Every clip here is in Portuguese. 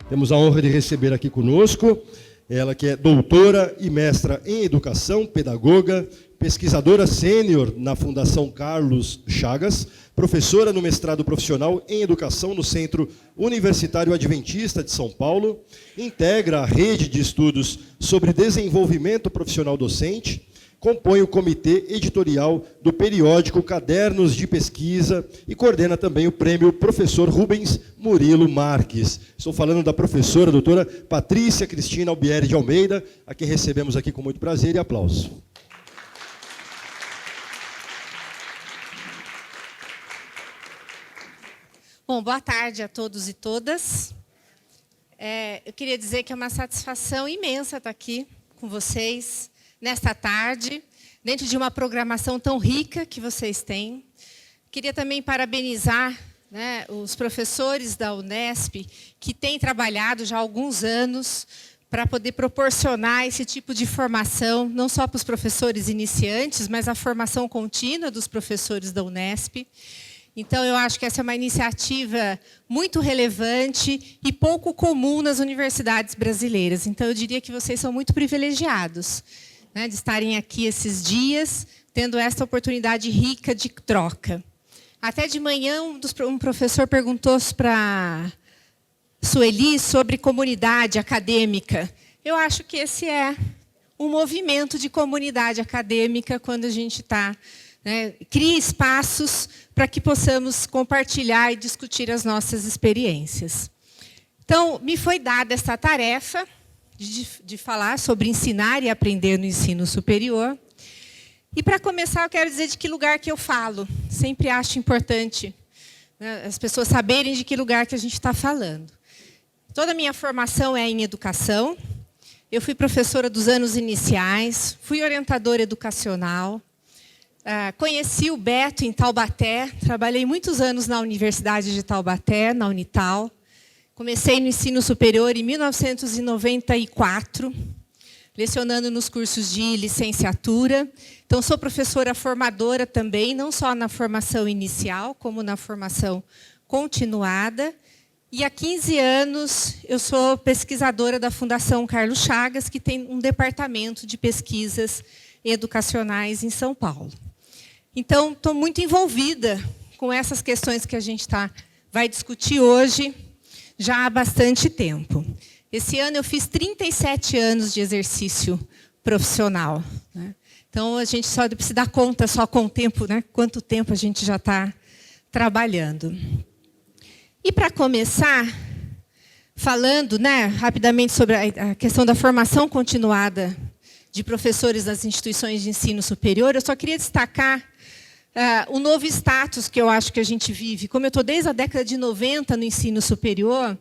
Temos a honra de receber aqui conosco ela que é doutora e mestra em educação, pedagoga, pesquisadora sênior na Fundação Carlos Chagas, professora no mestrado profissional em educação no Centro Universitário Adventista de São Paulo, integra a rede de estudos sobre desenvolvimento profissional docente, compõe o comitê editorial do periódico Cadernos de Pesquisa e coordena também o prêmio Professor Rubens Murilo Marques. Estou falando da professora doutora Patrícia Cristina Albieri de Almeida, a quem recebemos aqui com muito prazer e aplauso. Bom, boa tarde a todos e todas. Eu queria dizer que é uma satisfação imensa estar aqui com vocês nesta tarde, dentro de uma programação tão rica que vocês têm. Queria também parabenizar, os professores da Unesp, que têm trabalhado já há alguns anos para poder proporcionar esse tipo de formação, não só para os professores iniciantes, mas a formação contínua dos professores da Unesp. Então, eu acho que essa é uma iniciativa muito relevante e pouco comum nas universidades brasileiras. Então, eu diria que vocês são muito privilegiados, de estarem aqui esses dias, tendo esta oportunidade rica de troca. Até de manhã, um professor perguntou para Sueli sobre comunidade acadêmica. Eu acho que esse é um movimento de comunidade acadêmica quando a gente cria espaços para que possamos compartilhar e discutir as nossas experiências. Então, me foi dada essa tarefa de falar sobre ensinar e aprender no ensino superior. E, para começar, eu quero dizer de que lugar que eu falo. Sempre acho importante as pessoas saberem de que lugar que a gente está falando. Toda a minha formação é em educação. Eu fui professora dos anos iniciais, fui orientadora educacional, conheci o Beto em Taubaté, trabalhei muitos anos na Universidade de Taubaté, na Unital. Comecei no ensino superior em 1994, lecionando nos cursos de licenciatura. Então, sou professora formadora também, não só na formação inicial, como na formação continuada. E há 15 anos eu sou pesquisadora da Fundação Carlos Chagas, que tem um departamento de pesquisas educacionais em São Paulo. Então, estou muito envolvida com essas questões que a gente vai discutir hoje, já há bastante tempo. Esse ano eu fiz 37 anos de exercício profissional. Então, a gente só precisa dar conta só com o tempo, quanto tempo a gente já está trabalhando. E, para começar, falando rapidamente sobre a questão da formação continuada de professores das instituições de ensino superior, eu só queria destacar o novo status que eu acho que a gente vive. Como eu estou desde a década de 90 no ensino superior,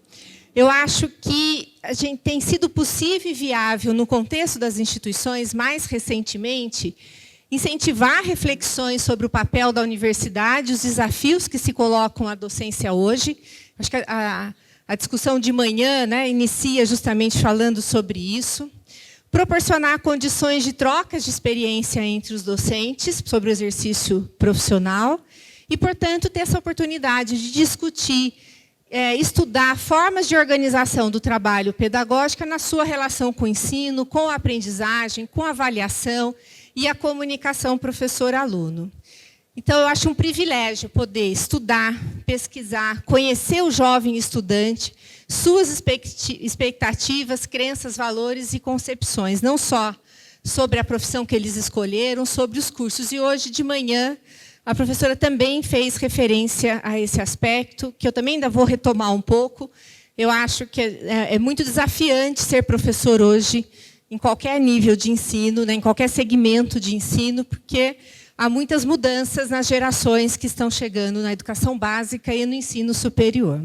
eu acho que a gente tem sido possível e viável, no contexto das instituições, mais recentemente, incentivar reflexões sobre o papel da universidade, os desafios que se colocam à docência hoje. Acho que a discussão de manhã inicia justamente falando sobre isso. Proporcionar condições de trocas de experiência entre os docentes sobre o exercício profissional e, portanto, ter essa oportunidade de discutir, estudar formas de organização do trabalho pedagógico na sua relação com o ensino, com a aprendizagem, com a avaliação e a comunicação professor-aluno. Então, eu acho um privilégio poder estudar, pesquisar, conhecer o jovem estudante, suas expectativas, crenças, valores e concepções, não só sobre a profissão que eles escolheram, sobre os cursos. E hoje, de manhã, a professora também fez referência a esse aspecto, que eu também ainda vou retomar um pouco. Eu acho que é muito desafiante ser professor hoje, em qualquer nível de ensino, em qualquer segmento de ensino, porque há muitas mudanças nas gerações que estão chegando na educação básica e no ensino superior.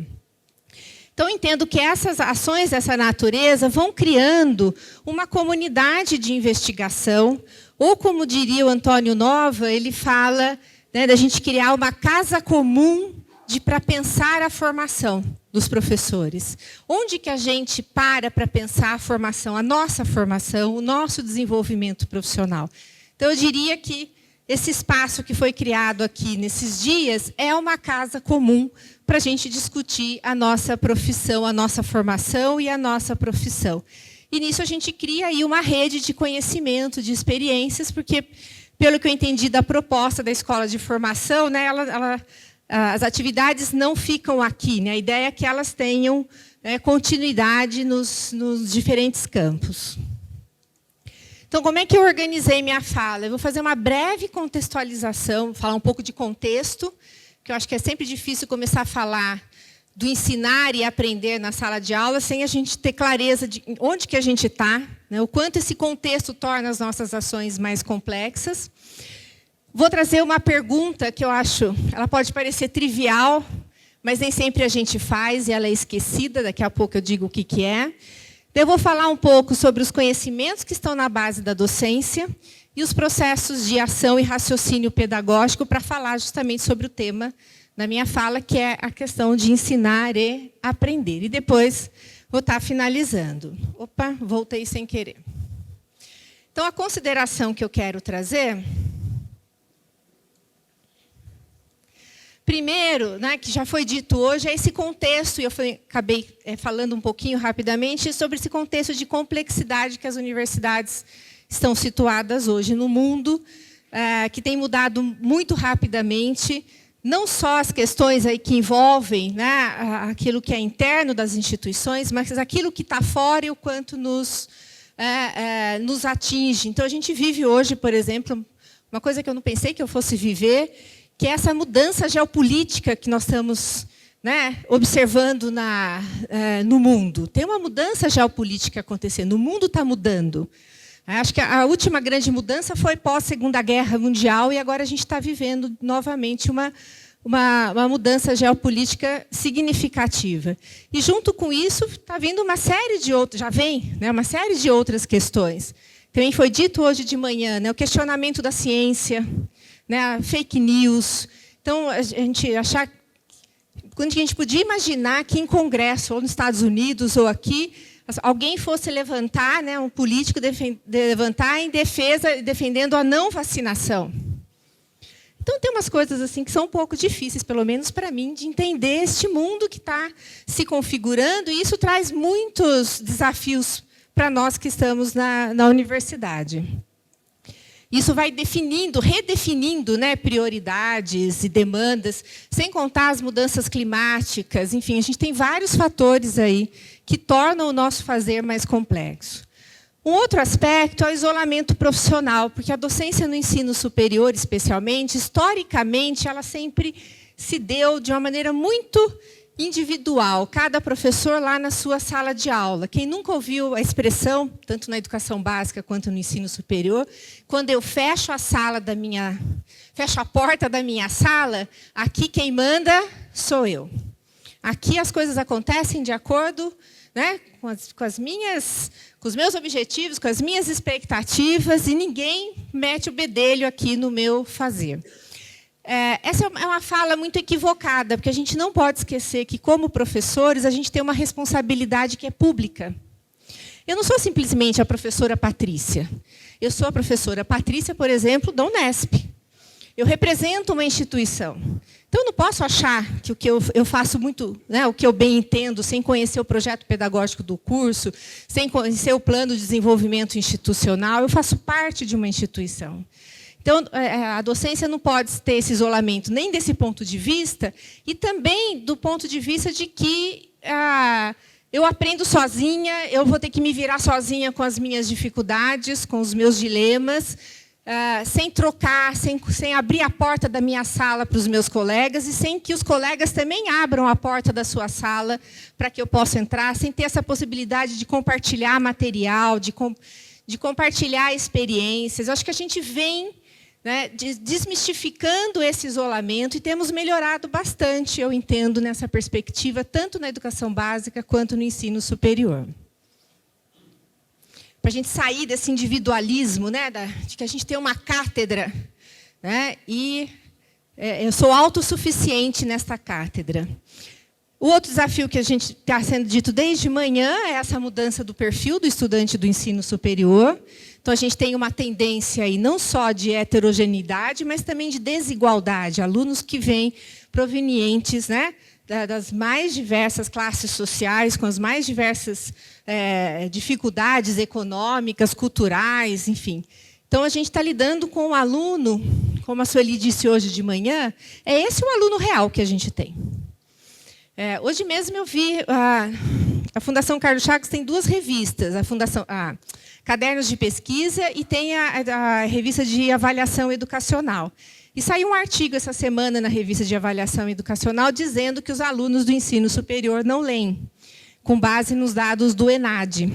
Então, entendo que essas ações dessa natureza vão criando uma comunidade de investigação, ou, como diria o Antônio Nova, ele fala da gente criar uma casa comum para pensar a formação dos professores. Onde que a gente para pensar a formação, a nossa formação, o nosso desenvolvimento profissional? Então, eu diria que esse espaço que foi criado aqui nesses dias é uma casa comum para a gente discutir a nossa profissão, a nossa formação e a nossa profissão. E nisso a gente cria aí uma rede de conhecimento, de experiências, porque, pelo que eu entendi da proposta da escola de formação, né, as atividades não ficam aqui, né? A ideia é que elas tenham, né, continuidade nos diferentes campos. Então, como é que eu organizei minha fala? Eu vou fazer uma breve contextualização, falar um pouco de contexto, que eu acho que é sempre difícil começar a falar do ensinar e aprender na sala de aula sem a gente ter clareza de onde que a gente está, né, o quanto esse contexto torna as nossas ações mais complexas. Vou trazer uma pergunta que eu acho, ela pode parecer trivial, mas nem sempre a gente faz e ela é esquecida, daqui a pouco eu digo o que que é. Eu vou falar um pouco sobre os conhecimentos que estão na base da docência e os processos de ação e raciocínio pedagógico para falar justamente sobre o tema da minha fala, que é a questão de ensinar e aprender. E depois vou estar finalizando. Opa, voltei sem querer. Então, a consideração que eu quero trazer... Primeiro, né, que já foi dito hoje, é esse contexto, e eu acabei falando um pouquinho rapidamente, sobre esse contexto de complexidade que as universidades estão situadas hoje no mundo, que tem mudado muito rapidamente, não só as questões aí que envolvem, né, aquilo que é interno das instituições, mas aquilo que está fora e o quanto nos atinge. Então, a gente vive hoje, por exemplo, uma coisa que eu não pensei que eu fosse viver, que é essa mudança geopolítica que nós estamos, né, observando no mundo. Tem uma mudança geopolítica acontecendo, o mundo está mudando. Acho que a última grande mudança foi pós-Segunda Guerra Mundial, e agora a gente está vivendo novamente uma mudança geopolítica significativa. E, junto com isso, está vindo uma série de outras, já vem, né, uma série de outras questões. Também foi dito hoje de manhã, né, o questionamento da ciência, né, fake news. Então, quando a gente podia imaginar que em Congresso, ou nos Estados Unidos, ou aqui, alguém fosse levantar, né, um político levantar em defesa, defendendo a não vacinação. Então, tem umas coisas assim que são um pouco difíceis, pelo menos para mim, de entender este mundo que está se configurando, e isso traz muitos desafios para nós que estamos na universidade. Isso vai redefinindo, né, prioridades e demandas, sem contar as mudanças climáticas. Enfim, a gente tem vários fatores aí que tornam o nosso fazer mais complexo. Um outro aspecto é o isolamento profissional, porque a docência no ensino superior, especialmente, historicamente, ela sempre se deu de uma maneira muito individual, cada professor lá na sua sala de aula. Quem nunca ouviu a expressão, tanto na educação básica quanto no ensino superior, quando eu fecho a porta da minha sala, aqui quem manda sou eu. Aqui as coisas acontecem de acordo, né, com os meus objetivos, com as minhas expectativas, e ninguém mete o bedelho aqui no meu fazer. Essa é uma fala muito equivocada, porque a gente não pode esquecer que, como professores, a gente tem uma responsabilidade que é pública. Eu não sou simplesmente a professora Patrícia. Eu sou a professora Patrícia, por exemplo, da Unesp. Eu represento uma instituição. Então, eu não posso achar que o que eu faço muito, né, o que eu bem entendo, sem conhecer o projeto pedagógico do curso, sem conhecer o plano de desenvolvimento institucional, eu faço parte de uma instituição. Então, a docência não pode ter esse isolamento nem desse ponto de vista, e também do ponto de vista de que eu aprendo sozinha, eu vou ter que me virar sozinha com as minhas dificuldades, com os meus dilemas, sem trocar, sem abrir a porta da minha sala para os meus colegas, e sem que os colegas também abram a porta da sua sala para que eu possa entrar, sem ter essa possibilidade de compartilhar material, de compartilhar experiências. Eu acho que a gente vem, né, desmistificando esse isolamento, e temos melhorado bastante, eu entendo, nessa perspectiva, tanto na educação básica quanto no ensino superior. Para a gente sair desse individualismo, né, de que a gente tem uma cátedra, né, e eu sou autossuficiente nesta cátedra. O outro desafio que a gente está sendo dito desde manhã é essa mudança do perfil do estudante do ensino superior. Então, a gente tem uma tendência aí não só de heterogeneidade, mas também de desigualdade. Alunos que vêm provenientes, né, das mais diversas classes sociais, com as mais diversas dificuldades econômicas, culturais, enfim. Então, a gente está lidando com um aluno, como a Sueli disse hoje de manhã, é esse o aluno real que a gente tem. Hoje mesmo eu vi, a Fundação Carlos Chagas tem 2 revistas, a Cadernos de Pesquisa e tem a revista de avaliação educacional. E saiu um artigo essa semana na revista de avaliação educacional dizendo que os alunos do ensino superior não leem, com base nos dados do ENAD.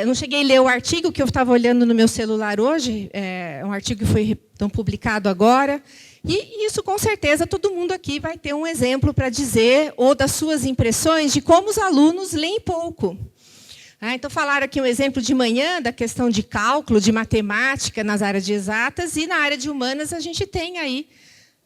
Não cheguei a ler o artigo que eu estava olhando no meu celular hoje, é um artigo que foi publicado agora, e isso, com certeza, todo mundo aqui vai ter um exemplo para dizer, ou das suas impressões, de como os alunos leem pouco. Então, falaram aqui um exemplo de manhã da questão de cálculo, de matemática nas áreas de exatas, e na área de humanas a gente tem aí,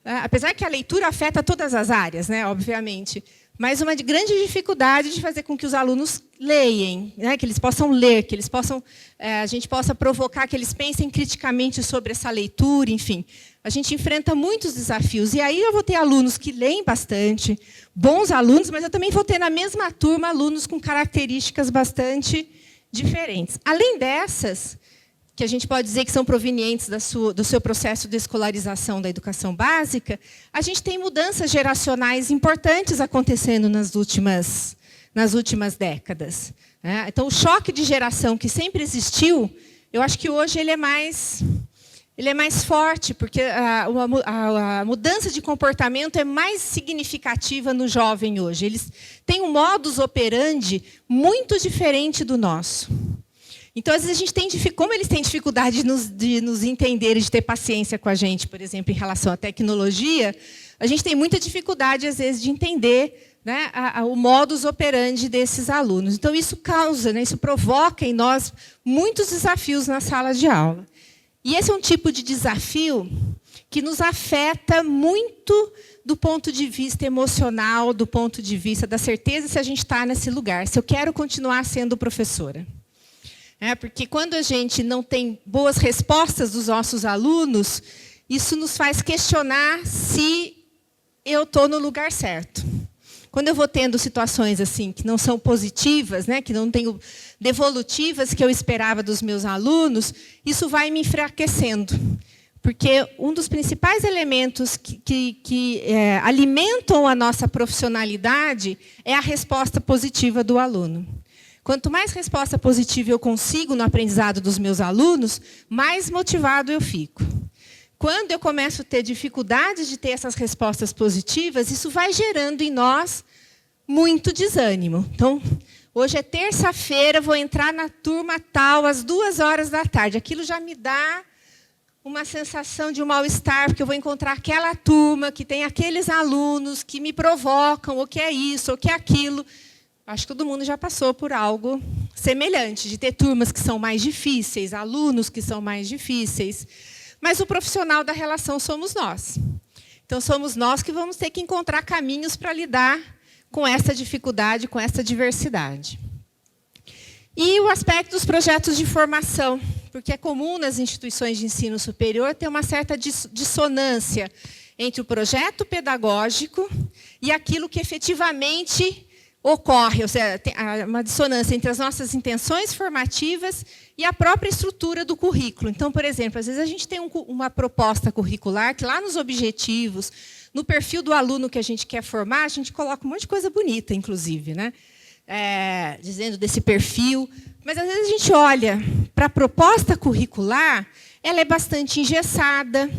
apesar que a leitura afeta todas as áreas, né, obviamente, mas uma grande dificuldade de fazer com que os alunos leem, né, que eles possam ler, que eles possam, a gente possa provocar que eles pensem criticamente sobre essa leitura, enfim. A gente enfrenta muitos desafios. E aí eu vou ter alunos que leem bastante, bons alunos, mas eu também vou ter na mesma turma alunos com características bastante diferentes. Além dessas, que a gente pode dizer que são provenientes do seu processo de escolarização da educação básica, a gente tem mudanças geracionais importantes acontecendo nas últimas décadas. Então, o choque de geração que sempre existiu, eu acho que hoje ele é mais forte, porque a mudança de comportamento é mais significativa no jovem hoje. Eles têm um modus operandi muito diferente do nosso. Então, às vezes, a gente tem, como eles têm dificuldade de nos entender e de ter paciência com a gente, por exemplo, em relação à tecnologia, a gente tem muita dificuldade, às vezes, de entender, né, o modus operandi desses alunos. Então, isso causa, né, isso provoca em nós muitos desafios na sala de aula. E esse é um tipo de desafio que nos afeta muito do ponto de vista emocional, do ponto de vista da certeza se a gente está nesse lugar, se eu quero continuar sendo professora. Porque quando a gente não tem boas respostas dos nossos alunos, isso nos faz questionar se eu estou no lugar certo. Quando eu vou tendo situações assim que não são positivas, né, que não tenho devolutivas que eu esperava dos meus alunos, isso vai me enfraquecendo. Porque um dos principais elementos que alimentam a nossa profissionalidade é a resposta positiva do aluno. Quanto mais resposta positiva eu consigo no aprendizado dos meus alunos, mais motivado eu fico. Quando eu começo a ter dificuldade de ter essas respostas positivas, isso vai gerando em nós muito desânimo. Então, hoje é terça-feira, vou entrar na turma tal às 14h. Aquilo já me dá uma sensação de um mal-estar, porque eu vou encontrar aquela turma que tem aqueles alunos que me provocam, ou que é isso, ou que é aquilo. Acho que todo mundo já passou por algo semelhante, de ter turmas que são mais difíceis, alunos que são mais difíceis. Mas o profissional da relação somos nós. Então, somos nós que vamos ter que encontrar caminhos para lidar com essa dificuldade, com essa diversidade. E o aspecto dos projetos de formação, porque é comum nas instituições de ensino superior ter uma certa dissonância entre o projeto pedagógico e aquilo que efetivamente ocorre, ou seja, tem uma dissonância entre as nossas intenções formativas e a própria estrutura do currículo. Então, por exemplo, às vezes a gente tem uma proposta curricular que lá nos objetivos, no perfil do aluno que a gente quer formar, a gente coloca um monte de coisa bonita, inclusive, né? Dizendo desse perfil. Mas, às vezes, a gente olha para a proposta curricular, ela é bastante engessada,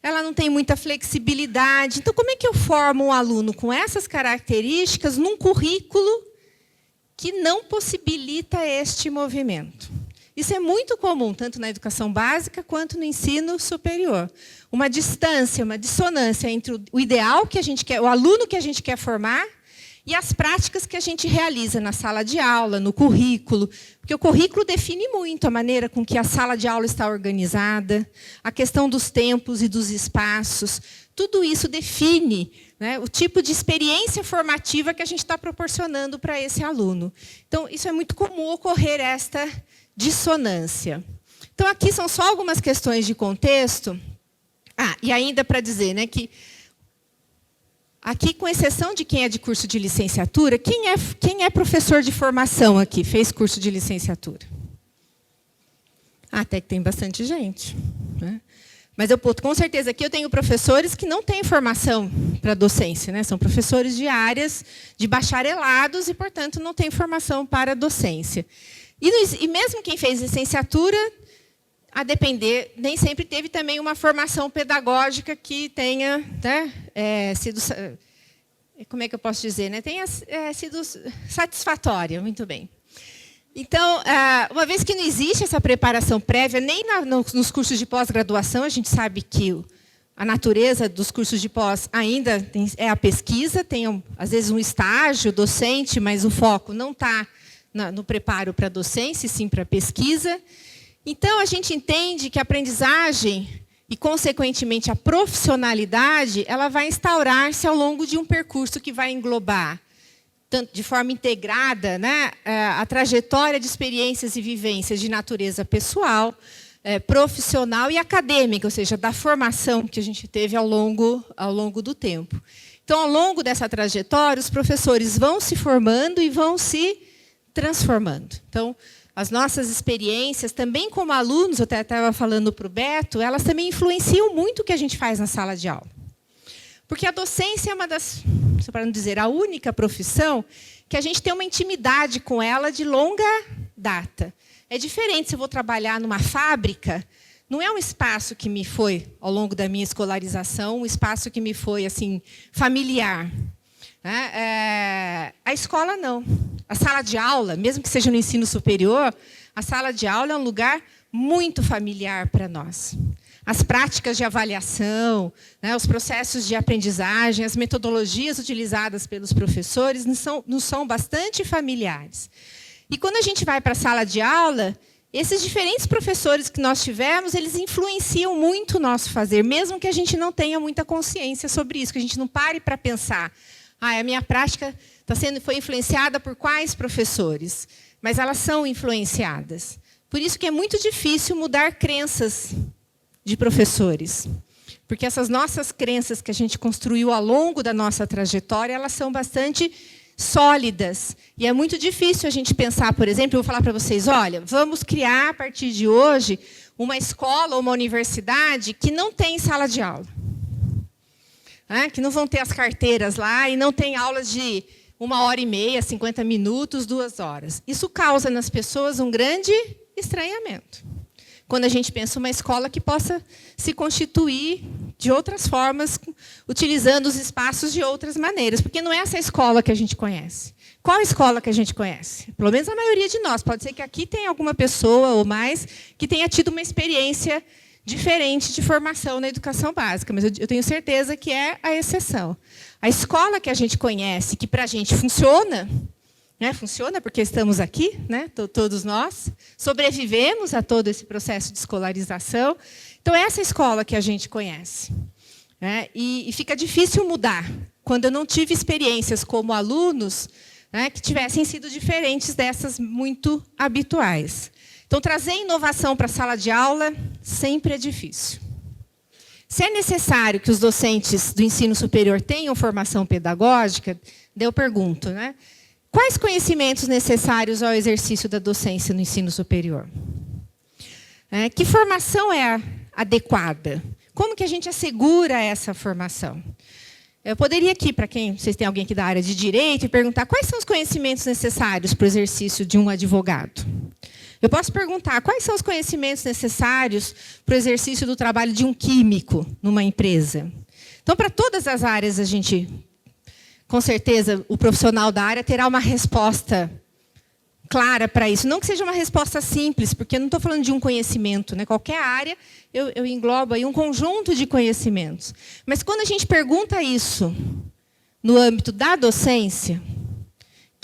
ela não tem muita flexibilidade. Então, como é que eu formo um aluno com essas características num currículo que não possibilita este movimento? Isso é muito comum, tanto na educação básica quanto no ensino superior. Uma distância, uma dissonância entre o ideal que a gente quer, o aluno que a gente quer formar, e as práticas que a gente realiza na sala de aula, no currículo, porque o currículo define muito a maneira com que a sala de aula está organizada, a questão dos tempos e dos espaços, tudo isso define, né, o tipo de experiência formativa que a gente está proporcionando para esse aluno. Então, isso é muito comum ocorrer esta dissonância. Então, aqui são só algumas questões de contexto. E ainda para dizer, né, que aqui, com exceção de quem é de curso de licenciatura, quem é professor de formação aqui, fez curso de licenciatura? Até que tem bastante gente, né? Mas com certeza aqui eu tenho professores que não têm formação para docência, né? São professores de áreas de bacharelados e, portanto, não têm formação para docência. E mesmo quem fez licenciatura, a depender, nem sempre teve também uma formação pedagógica que tenha, né, sido, como é que eu posso dizer, né, tenha sido satisfatória, muito bem. Então, uma vez que não existe essa preparação prévia, nem nos cursos de pós-graduação, a gente sabe que a natureza dos cursos de pós ainda é a pesquisa, tem, às vezes, um estágio docente, mas o foco não está no preparo para a docência, sim para a pesquisa. Então, a gente entende que a aprendizagem e, consequentemente, a profissionalidade, ela vai instaurar-se ao longo de um percurso que vai englobar, tanto de forma integrada, né, a trajetória de experiências e vivências de natureza pessoal, profissional e acadêmica, ou seja, da formação que a gente teve ao longo do tempo. Então, ao longo dessa trajetória, os professores vão se formando e vão se transformando. Então, as nossas experiências, também como alunos, eu até estava falando para o Beto, elas também influenciam muito o que a gente faz na sala de aula. Porque a docência é uma das, para não dizer, a única profissão que a gente tem uma intimidade com ela de longa data. É diferente se eu vou trabalhar numa fábrica, não é um espaço que me foi, ao longo da minha escolarização, um espaço que me foi assim familiar. A escola não. A sala de aula, mesmo que seja no ensino superior, a sala de aula é um lugar muito familiar para nós. As práticas de avaliação, né, os processos de aprendizagem, as metodologias utilizadas pelos professores nos são bastante familiares. E quando a gente vai para a sala de aula, esses diferentes professores que nós tivemos, eles influenciam muito o nosso fazer, mesmo que a gente não tenha muita consciência sobre isso, que a gente não pare para pensar. A minha prática foi influenciada por quais professores? Mas elas são influenciadas. Por isso que é muito difícil mudar crenças de professores. Porque essas nossas crenças que a gente construiu ao longo da nossa trajetória, elas são bastante sólidas. E é muito difícil a gente pensar, por exemplo, eu vou falar para vocês, olha, vamos criar, a partir de hoje, uma escola ou uma universidade que não tem sala de aula. Que não vão ter as carteiras lá e não tem aulas de 1h30, 50 minutos, 2 horas. Isso causa nas pessoas um grande estranhamento. Quando a gente pensa uma escola que possa se constituir de outras formas, utilizando os espaços de outras maneiras. Porque não é essa escola que a gente conhece. Qual escola que a gente conhece? Pelo menos a maioria de nós. Pode ser que aqui tenha alguma pessoa ou mais que tenha tido uma experiência diferente de formação na educação básica, mas eu tenho certeza que é a exceção. A escola que a gente conhece, que para a gente funciona, né, funciona porque estamos aqui, né, todos nós, sobrevivemos a todo esse processo de escolarização. Então, é essa escola que a gente conhece. Né, e fica difícil mudar, quando eu não tive experiências como alunos, né, que tivessem sido diferentes dessas muito habituais. Então, trazer inovação para a sala de aula sempre é difícil. Se é necessário que os docentes do ensino superior tenham formação pedagógica, daí eu pergunto, né? Quais conhecimentos necessários ao exercício da docência no ensino superior? Que formação é adequada? Como que a gente assegura essa formação? Eu poderia aqui, para quem, vocês têm alguém aqui da área de direito, e perguntar quais são os conhecimentos necessários para o exercício de um advogado? Eu posso perguntar quais são os conhecimentos necessários para o exercício do trabalho de um químico numa empresa. Então, para todas as áreas, a gente, com certeza, o profissional da área terá uma resposta clara para isso. Não que seja uma resposta simples, porque eu não estou falando de um conhecimento, né? Qualquer área, eu englobo aí um conjunto de conhecimentos. Mas quando a gente pergunta isso no âmbito da docência,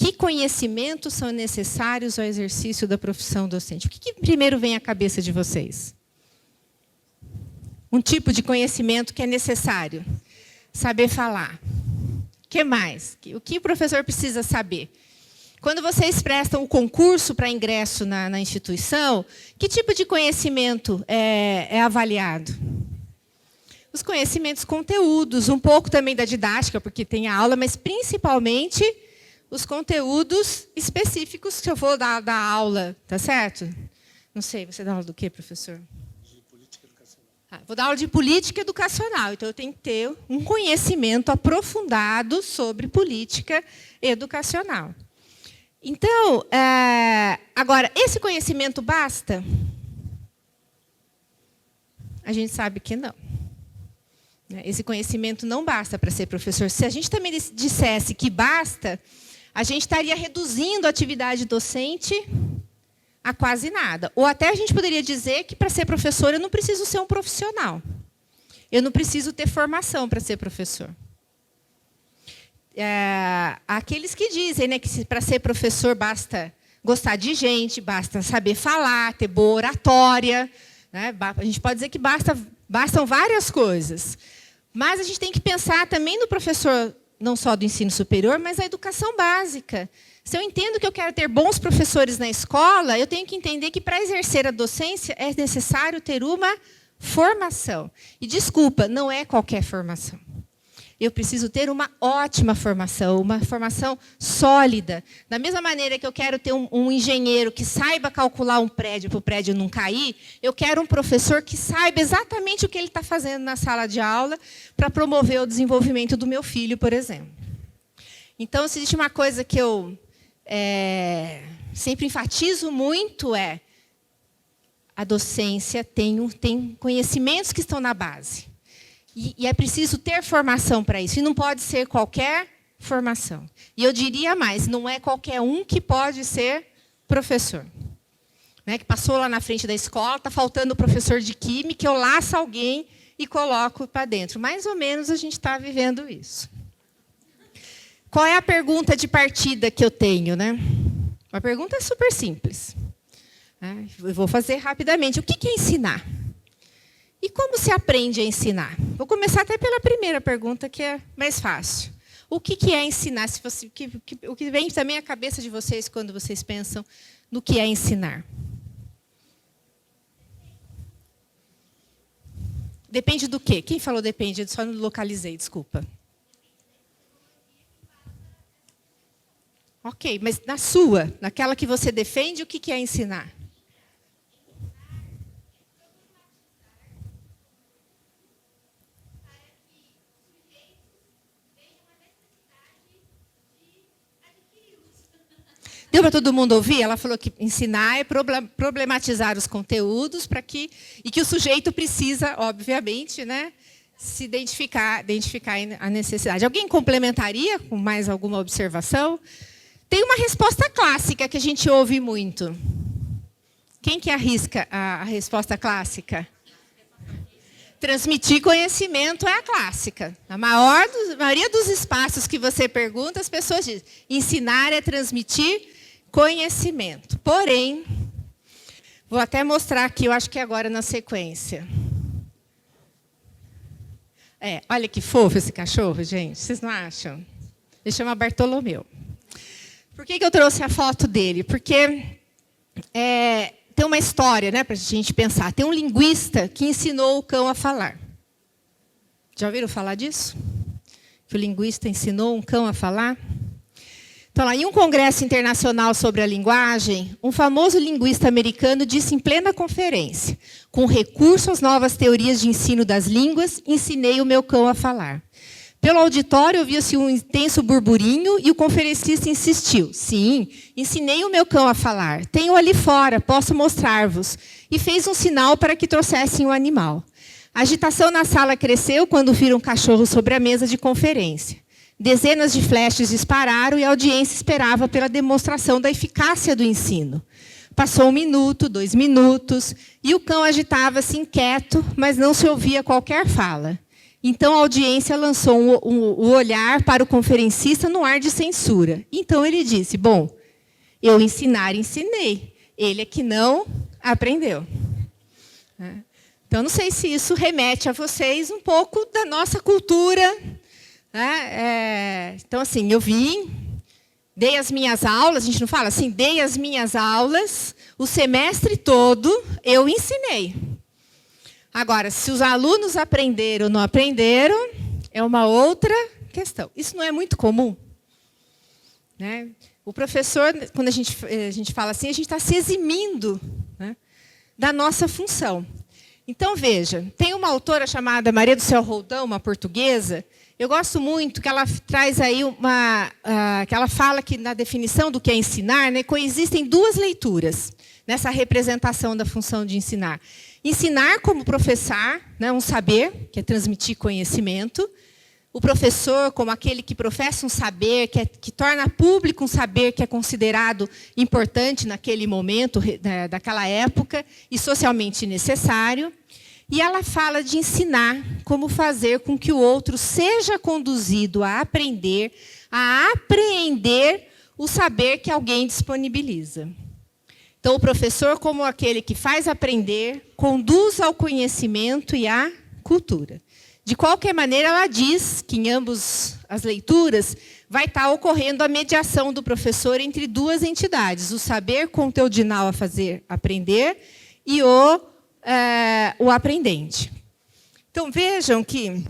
Que conhecimentos são necessários ao exercício da profissão docente? O que primeiro vem à cabeça de vocês? Um tipo de conhecimento que é necessário. Saber falar. O que mais? O que o professor precisa saber? Quando vocês prestam o concurso para ingresso na instituição, que tipo de conhecimento é avaliado? Os conhecimentos conteúdos, um pouco também da didática, porque tem a aula, mas principalmente os conteúdos específicos que eu vou dar aula, tá certo? Não sei, você dá aula do quê, professor? De política educacional. Vou dar aula de política educacional, então eu tenho que ter um conhecimento aprofundado sobre política educacional. Então, agora, esse conhecimento basta? A gente sabe que não. Esse conhecimento não basta para ser professor. Se a gente também dissesse que basta, a gente estaria reduzindo a atividade docente a quase nada. Ou até a gente poderia dizer que, para ser professor, eu não preciso ser um profissional. Eu não preciso ter formação para ser professor. Aqueles que dizem, né, que para ser professor basta gostar de gente, basta saber falar, ter boa oratória. Né? A gente pode dizer que bastam várias coisas. Mas a gente tem que pensar também no professor, não só do ensino superior, mas da educação básica. Se eu entendo que eu quero ter bons professores na escola, eu tenho que entender que, para exercer a docência, é necessário ter uma formação. E, desculpa, não é qualquer formação. Eu preciso ter uma ótima formação, uma formação sólida. Da mesma maneira que eu quero ter um engenheiro que saiba calcular um prédio para o prédio não cair, eu quero um professor que saiba exatamente o que ele está fazendo na sala de aula para promover o desenvolvimento do meu filho, por exemplo. Então, se existe uma coisa que eu sempre enfatizo muito a docência tem conhecimentos que estão na base. E é preciso ter formação para isso. E não pode ser qualquer formação. E eu diria mais, não é qualquer um que pode ser professor. Né? Que passou lá na frente da escola, está faltando o professor de química, eu laço alguém e coloco para dentro. Mais ou menos a gente está vivendo isso. Qual é a pergunta de partida que eu tenho? Né? Uma pergunta super simples. Eu vou fazer rapidamente. O que é ensinar? E como se aprende a ensinar? Vou começar até pela primeira pergunta, que é mais fácil. O que é ensinar? O que vem também à cabeça de vocês quando vocês pensam no que é ensinar? Depende do quê? Quem falou depende? Eu só não localizei, desculpa. Ok, mas naquela que você defende, o que é ensinar? Deu para todo mundo ouvir? Ela falou que ensinar é problematizar os conteúdos e que o sujeito precisa, obviamente, né, se identificar a necessidade. Alguém complementaria com mais alguma observação? Tem uma resposta clássica que a gente ouve muito. Quem que arrisca a resposta clássica? Transmitir conhecimento é a clássica. A maioria dos espaços que você pergunta, as pessoas dizem, ensinar é transmitir conhecimento. Porém, vou até mostrar aqui, eu acho que agora na sequência. Olha que fofo esse cachorro, gente. Vocês não acham? Ele chama Bartolomeu. Por que eu trouxe a foto dele? Porque tem uma história, né, para a gente pensar. Tem um linguista que ensinou o cão a falar. Já ouviram falar disso? Que o linguista ensinou um cão a falar? Então, lá, em um congresso internacional sobre a linguagem, um famoso linguista americano disse em plena conferência: com recurso às novas teorias de ensino das línguas, ensinei o meu cão a falar. Pelo auditório, ouvia-se um intenso burburinho e o conferencista insistiu. Sim, ensinei o meu cão a falar. Tenho ali fora, posso mostrar-vos. E fez um sinal para que trouxessem o animal. A agitação na sala cresceu quando viram um cachorro sobre a mesa de conferência. Dezenas de flechas dispararam e a audiência esperava pela demonstração da eficácia do ensino. Passou 1 minuto, 2 minutos, e o cão agitava-se inquieto, mas não se ouvia qualquer fala. Então, a audiência lançou o olhar para o conferencista no ar de censura. Então, ele disse, bom, eu ensinei. Ele é que não aprendeu. Então, não sei se isso remete a vocês um pouco da nossa cultura. Então, assim, eu vim, dei as minhas aulas, a gente não fala assim, dei as minhas aulas, o semestre todo eu ensinei. Agora, se os alunos aprenderam ou não aprenderam, é uma outra questão. Isso não é muito comum, né? O professor, quando a gente fala assim, a gente está se eximindo, né, da nossa função. Então, veja, tem uma autora chamada Maria do Céu Roldão, uma portuguesa. Eu gosto muito que ela traz aí que ela fala que na definição do que é ensinar, né, coexistem duas leituras nessa representação da função de ensinar. Ensinar como professar, né, um saber, que é transmitir conhecimento. O professor como aquele que professa um saber, que torna público um saber que é considerado importante naquele momento, daquela época, e socialmente necessário. E ela fala de ensinar como fazer com que o outro seja conduzido a aprender, a apreender o saber que alguém disponibiliza. Então, o professor, como aquele que faz aprender, conduz ao conhecimento e à cultura. De qualquer maneira, ela diz que em ambas as leituras vai estar ocorrendo a mediação do professor entre duas entidades, o saber conteudinal a fazer aprender e o aprendente. Então, vejam que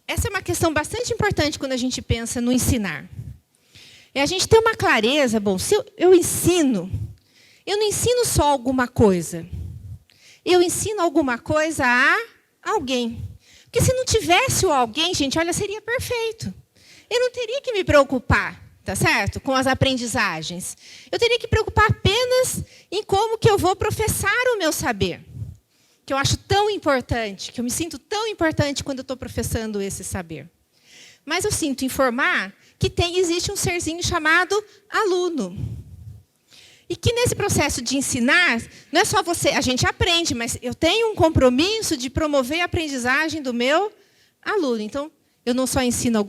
essa é uma questão bastante importante quando a gente pensa no ensinar. É a gente ter uma clareza, bom, se eu ensino, eu não ensino só alguma coisa. Eu ensino alguma coisa a alguém. Porque se não tivesse o alguém, gente, olha, seria perfeito. Eu não teria que me preocupar, tá certo? Com as aprendizagens. Eu teria que preocupar apenas em como que eu vou professar o meu saber. Que eu acho tão importante, que eu me sinto tão importante quando eu estou professando esse saber. Mas eu sinto informar que existe um serzinho chamado aluno. E que nesse processo de ensinar, não é só você, a gente aprende, mas eu tenho um compromisso de promover a aprendizagem do meu aluno. Então, eu não só ensino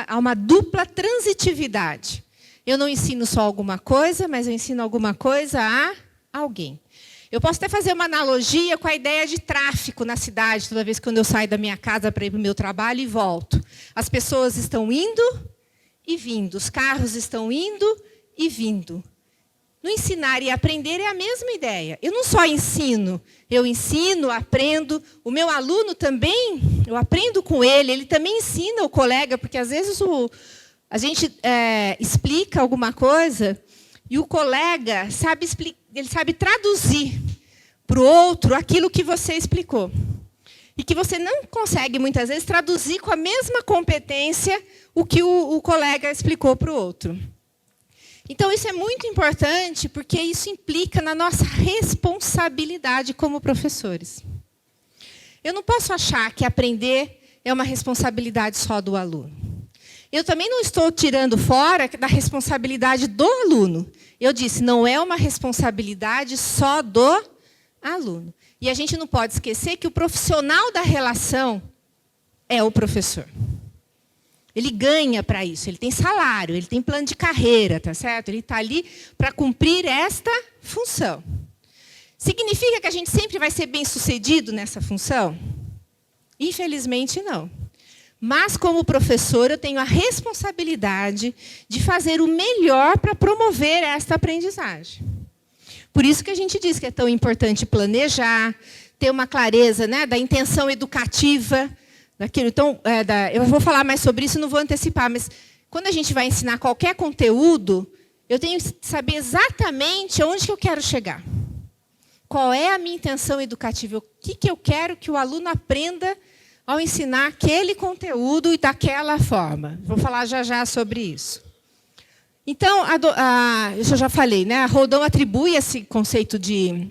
há uma dupla transitividade. Eu não ensino só alguma coisa, mas eu ensino alguma coisa a alguém. Eu posso até fazer uma analogia com a ideia de tráfico na cidade, toda vez que eu saio da minha casa para ir para o meu trabalho e volto. As pessoas estão indo e vindo, os carros estão indo e vindo. No ensinar e aprender é a mesma ideia. Eu não só ensino, eu ensino, aprendo. O meu aluno também, eu aprendo com ele, ele também ensina o colega, porque às vezes a gente explica alguma coisa e o colega ele sabe traduzir para o outro aquilo que você explicou. E que você não consegue, muitas vezes, traduzir com a mesma competência o que o colega explicou para o outro. Então, isso é muito importante, porque isso implica na nossa responsabilidade como professores. Eu não posso achar que aprender é uma responsabilidade só do aluno. Eu também não estou tirando fora da responsabilidade do aluno. Eu disse, não é uma responsabilidade só do aluno. E a gente não pode esquecer que o profissional da relação é o professor. Ele ganha para isso, ele tem salário, ele tem plano de carreira, tá certo? Ele está ali para cumprir esta função. Significa que a gente sempre vai ser bem-sucedido nessa função? Infelizmente, não. Mas, como professor, eu tenho a responsabilidade de fazer o melhor para promover esta aprendizagem. Por isso que a gente diz que é tão importante planejar, ter uma clareza, né, da intenção educativa, daquilo. Então, eu vou falar mais sobre isso, não vou antecipar, mas quando a gente vai ensinar qualquer conteúdo, eu tenho que saber exatamente onde que eu quero chegar. Qual é a minha intenção educativa? O que eu quero que o aluno aprenda ao ensinar aquele conteúdo e daquela forma. Vou falar já sobre isso. Então, isso eu já falei, né? A Roldão atribui esse conceito de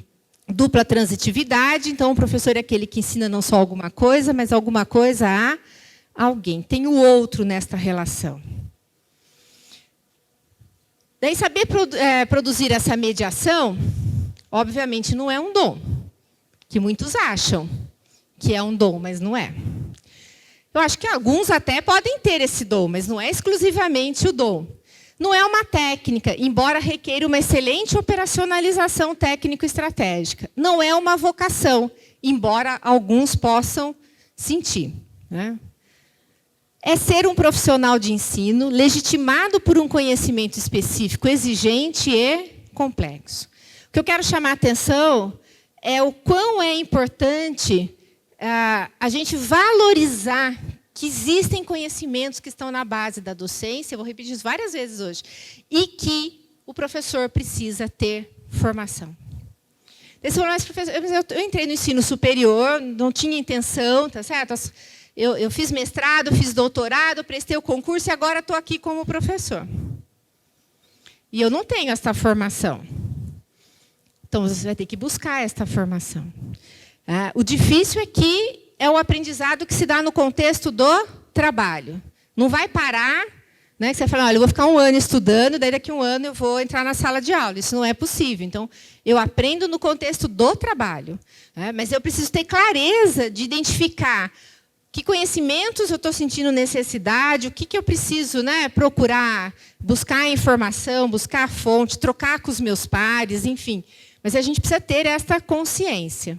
dupla transitividade. Então, o professor é aquele que ensina não só alguma coisa, mas alguma coisa a alguém. Tem o outro nesta relação. Daí, saber produzir essa mediação, obviamente, não é um dom, que muitos acham que é um dom, mas não é. Eu acho que alguns até podem ter esse dom, mas não é exclusivamente o dom. Não é uma técnica, embora requeira uma excelente operacionalização técnico-estratégica. Não é uma vocação, embora alguns possam sentir, né? É ser um profissional de ensino legitimado por um conhecimento específico, exigente e complexo. O que eu quero chamar a atenção é o quão é importante a gente valorizar que existem conhecimentos que estão na base da docência, eu vou repetir isso várias vezes hoje, e que o professor precisa ter formação. Eu entrei no ensino superior, não tinha intenção, tá certo? Eu fiz mestrado, fiz doutorado, prestei o concurso e agora estou aqui como professor. E eu não tenho essa formação. Então, você vai ter que buscar essa formação. O difícil é que é o aprendizado que se dá no contexto do trabalho. Não vai parar, né, que você vai falar, olha, eu vou ficar 1 ano estudando, daí daqui a 1 ano eu vou entrar na sala de aula. Isso não é possível. Então, eu aprendo no contexto do trabalho. Mas eu preciso ter clareza de identificar que conhecimentos eu estou sentindo necessidade, o que eu preciso, né, procurar, buscar informação, buscar fonte, trocar com os meus pares, enfim. Mas a gente precisa ter essa consciência.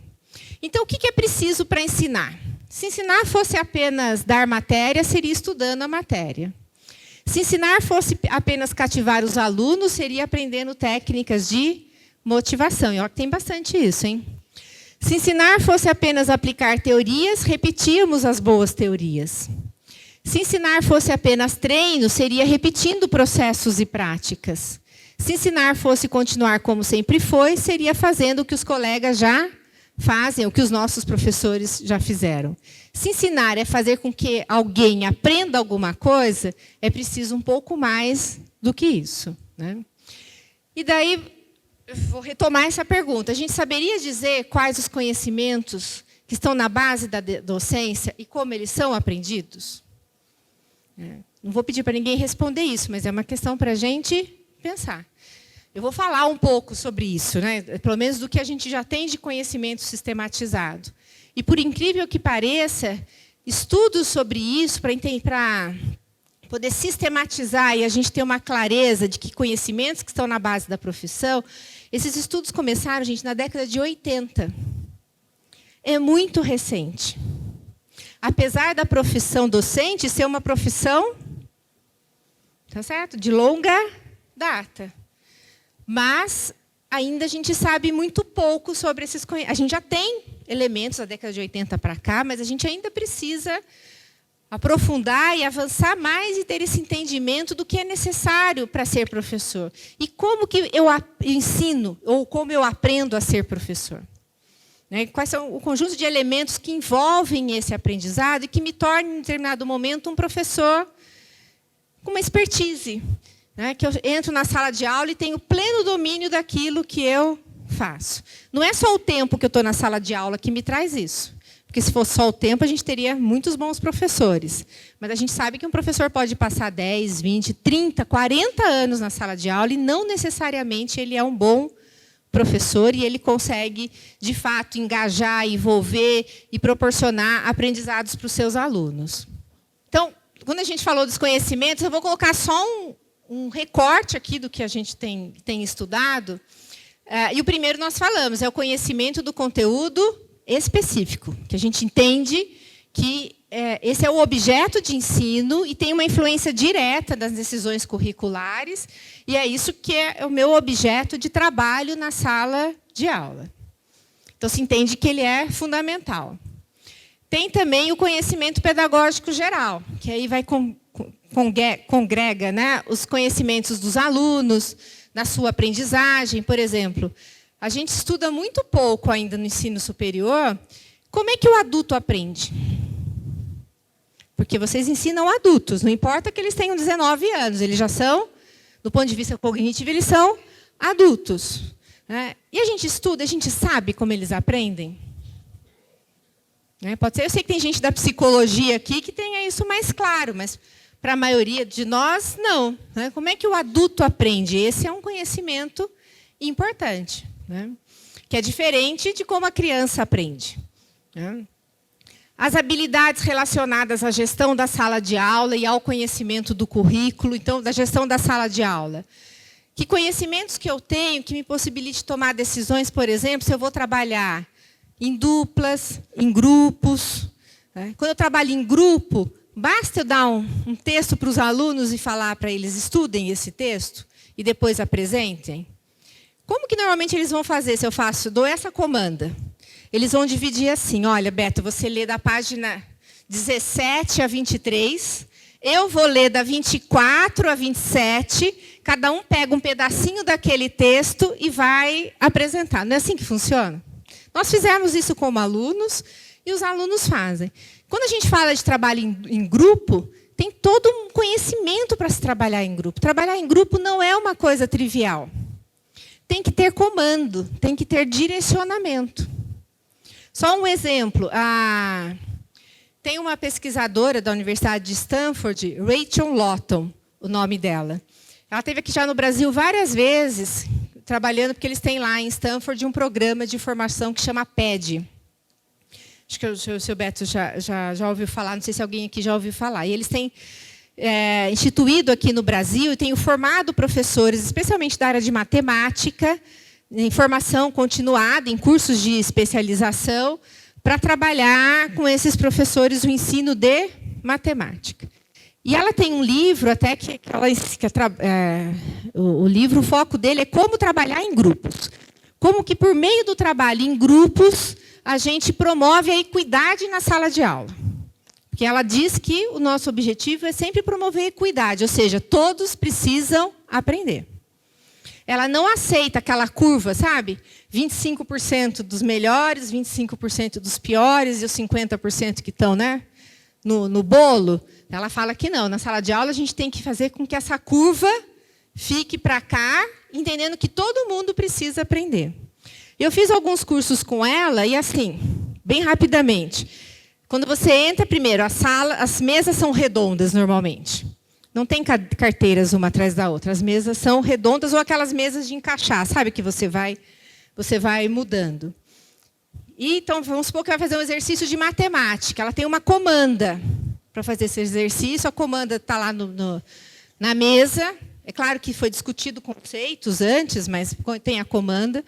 Então, o que é preciso para ensinar? Se ensinar fosse apenas dar matéria, seria estudando a matéria. Se ensinar fosse apenas cativar os alunos, seria aprendendo técnicas de motivação. E olha que tem bastante isso, hein? Se ensinar fosse apenas aplicar teorias, repetíamos as boas teorias. Se ensinar fosse apenas treino, seria repetindo processos e práticas. Se ensinar fosse continuar como sempre foi, seria fazendo o que os colegas já fazem, o que os nossos professores já fizeram. Se ensinar é fazer com que alguém aprenda alguma coisa, é preciso um pouco mais do que isso, né? E daí, eu vou retomar essa pergunta. A gente saberia dizer quais os conhecimentos que estão na base da docência e como eles são aprendidos? Não vou pedir para ninguém responder isso, mas é uma questão para a gente pensar. Eu vou falar um pouco sobre isso, né? Pelo menos do que a gente já tem de conhecimento sistematizado. E, por incrível que pareça, estudos sobre isso para poder sistematizar e a gente ter uma clareza de que conhecimentos que estão na base da profissão, esses estudos começaram, gente, na década de 80. É muito recente. Apesar da profissão docente ser uma profissão, tá certo? De longa data. Mas ainda a gente sabe muito pouco sobre esses conhecimentos. A gente já tem elementos da década de 80 para cá, mas a gente ainda precisa aprofundar e avançar mais e ter esse entendimento do que é necessário para ser professor. E como que eu ensino, ou como eu aprendo a ser professor. Quais são o conjunto de elementos que envolvem esse aprendizado e que me tornem, em determinado momento, um professor com uma expertise. Que eu entro na sala de aula e tenho pleno domínio daquilo que eu faço. Não é só o tempo que eu estou na sala de aula que me traz isso. Porque se fosse só o tempo, a gente teria muitos bons professores. Mas a gente sabe que um professor pode passar 10, 20, 30, 40 anos na sala de aula e não necessariamente ele é um bom professor e ele consegue, de fato, engajar, envolver e proporcionar aprendizados para os seus alunos. Então, quando a gente falou dos conhecimentos, eu vou colocar só um recorte aqui do que a gente tem estudado. E o primeiro nós falamos, é o conhecimento do conteúdo específico, que a gente entende que esse é o objeto de ensino e tem uma influência direta das decisões curriculares, e é isso que é o meu objeto de trabalho na sala de aula. Então, se entende que ele é fundamental. Tem também o conhecimento pedagógico geral, que aí vai congrega, né, os conhecimentos dos alunos, na sua aprendizagem. Por exemplo, a gente estuda muito pouco ainda no ensino superior como é que o adulto aprende. Porque vocês ensinam adultos, não importa que eles tenham 19 anos, eles já são, do ponto de vista cognitivo, eles são adultos. E a gente estuda, a gente sabe como eles aprendem? Pode ser, eu sei que tem gente da psicologia aqui que tenha isso mais claro, mas para a maioria de nós, não. Como é que o adulto aprende? Esse é um conhecimento importante, que é diferente de como a criança aprende. As habilidades relacionadas à gestão da sala de aula e ao conhecimento do currículo, então, da gestão da sala de aula. Que conhecimentos que eu tenho que me possibilite tomar decisões, por exemplo, se eu vou trabalhar em duplas, em grupos. Né? Quando eu trabalho em grupo, basta eu dar um texto para os alunos e falar para eles estudem esse texto e depois apresentem? Como que normalmente eles vão fazer se eu dou essa comanda? Eles vão dividir assim, olha, Beto, você lê da página 17 a 23, eu vou ler da 24 a 27, cada um pega um pedacinho daquele texto e vai apresentar. Não é assim que funciona? Nós fizemos isso como alunos e os alunos fazem. Quando a gente fala de trabalho em grupo, tem todo um conhecimento para se trabalhar em grupo. Trabalhar em grupo não é uma coisa trivial. Tem que ter comando, tem que ter direcionamento. Só um exemplo. Tem uma pesquisadora da Universidade de Stanford, Rachel Lawton, o nome dela. Ela esteve aqui já no Brasil várias vezes, trabalhando, porque eles têm lá em Stanford um programa de formação que chama PED. Acho que o seu Beto já ouviu falar, não sei se alguém aqui já ouviu falar. E eles têm instituído aqui no Brasil e têm formado professores, especialmente da área de matemática, em formação continuada, em cursos de especialização, para trabalhar com esses professores o ensino de matemática. E ela tem um livro, até o livro, o foco dele é como trabalhar em grupos. Como que, por meio do trabalho em grupos, a gente promove a equidade na sala de aula. Porque ela diz que o nosso objetivo é sempre promover a equidade, ou seja, todos precisam aprender. Ela não aceita aquela curva, sabe? 25% dos melhores, 25% dos piores e os 50% que estão, né, no bolo. Ela fala que não. Na sala de aula, a gente tem que fazer com que essa curva fique para cá, entendendo que todo mundo precisa aprender. Eu fiz alguns cursos com ela e, assim, bem rapidamente. Quando você entra, primeiro, as mesas são redondas, normalmente. Não tem carteiras uma atrás da outra. As mesas são redondas ou aquelas mesas de encaixar, sabe? Que você vai mudando. E, então, vamos supor que vai fazer um exercício de matemática. Ela tem uma comanda para fazer esse exercício. A comanda está lá na mesa. É claro que foi discutido conceitos antes, mas tem a comanda.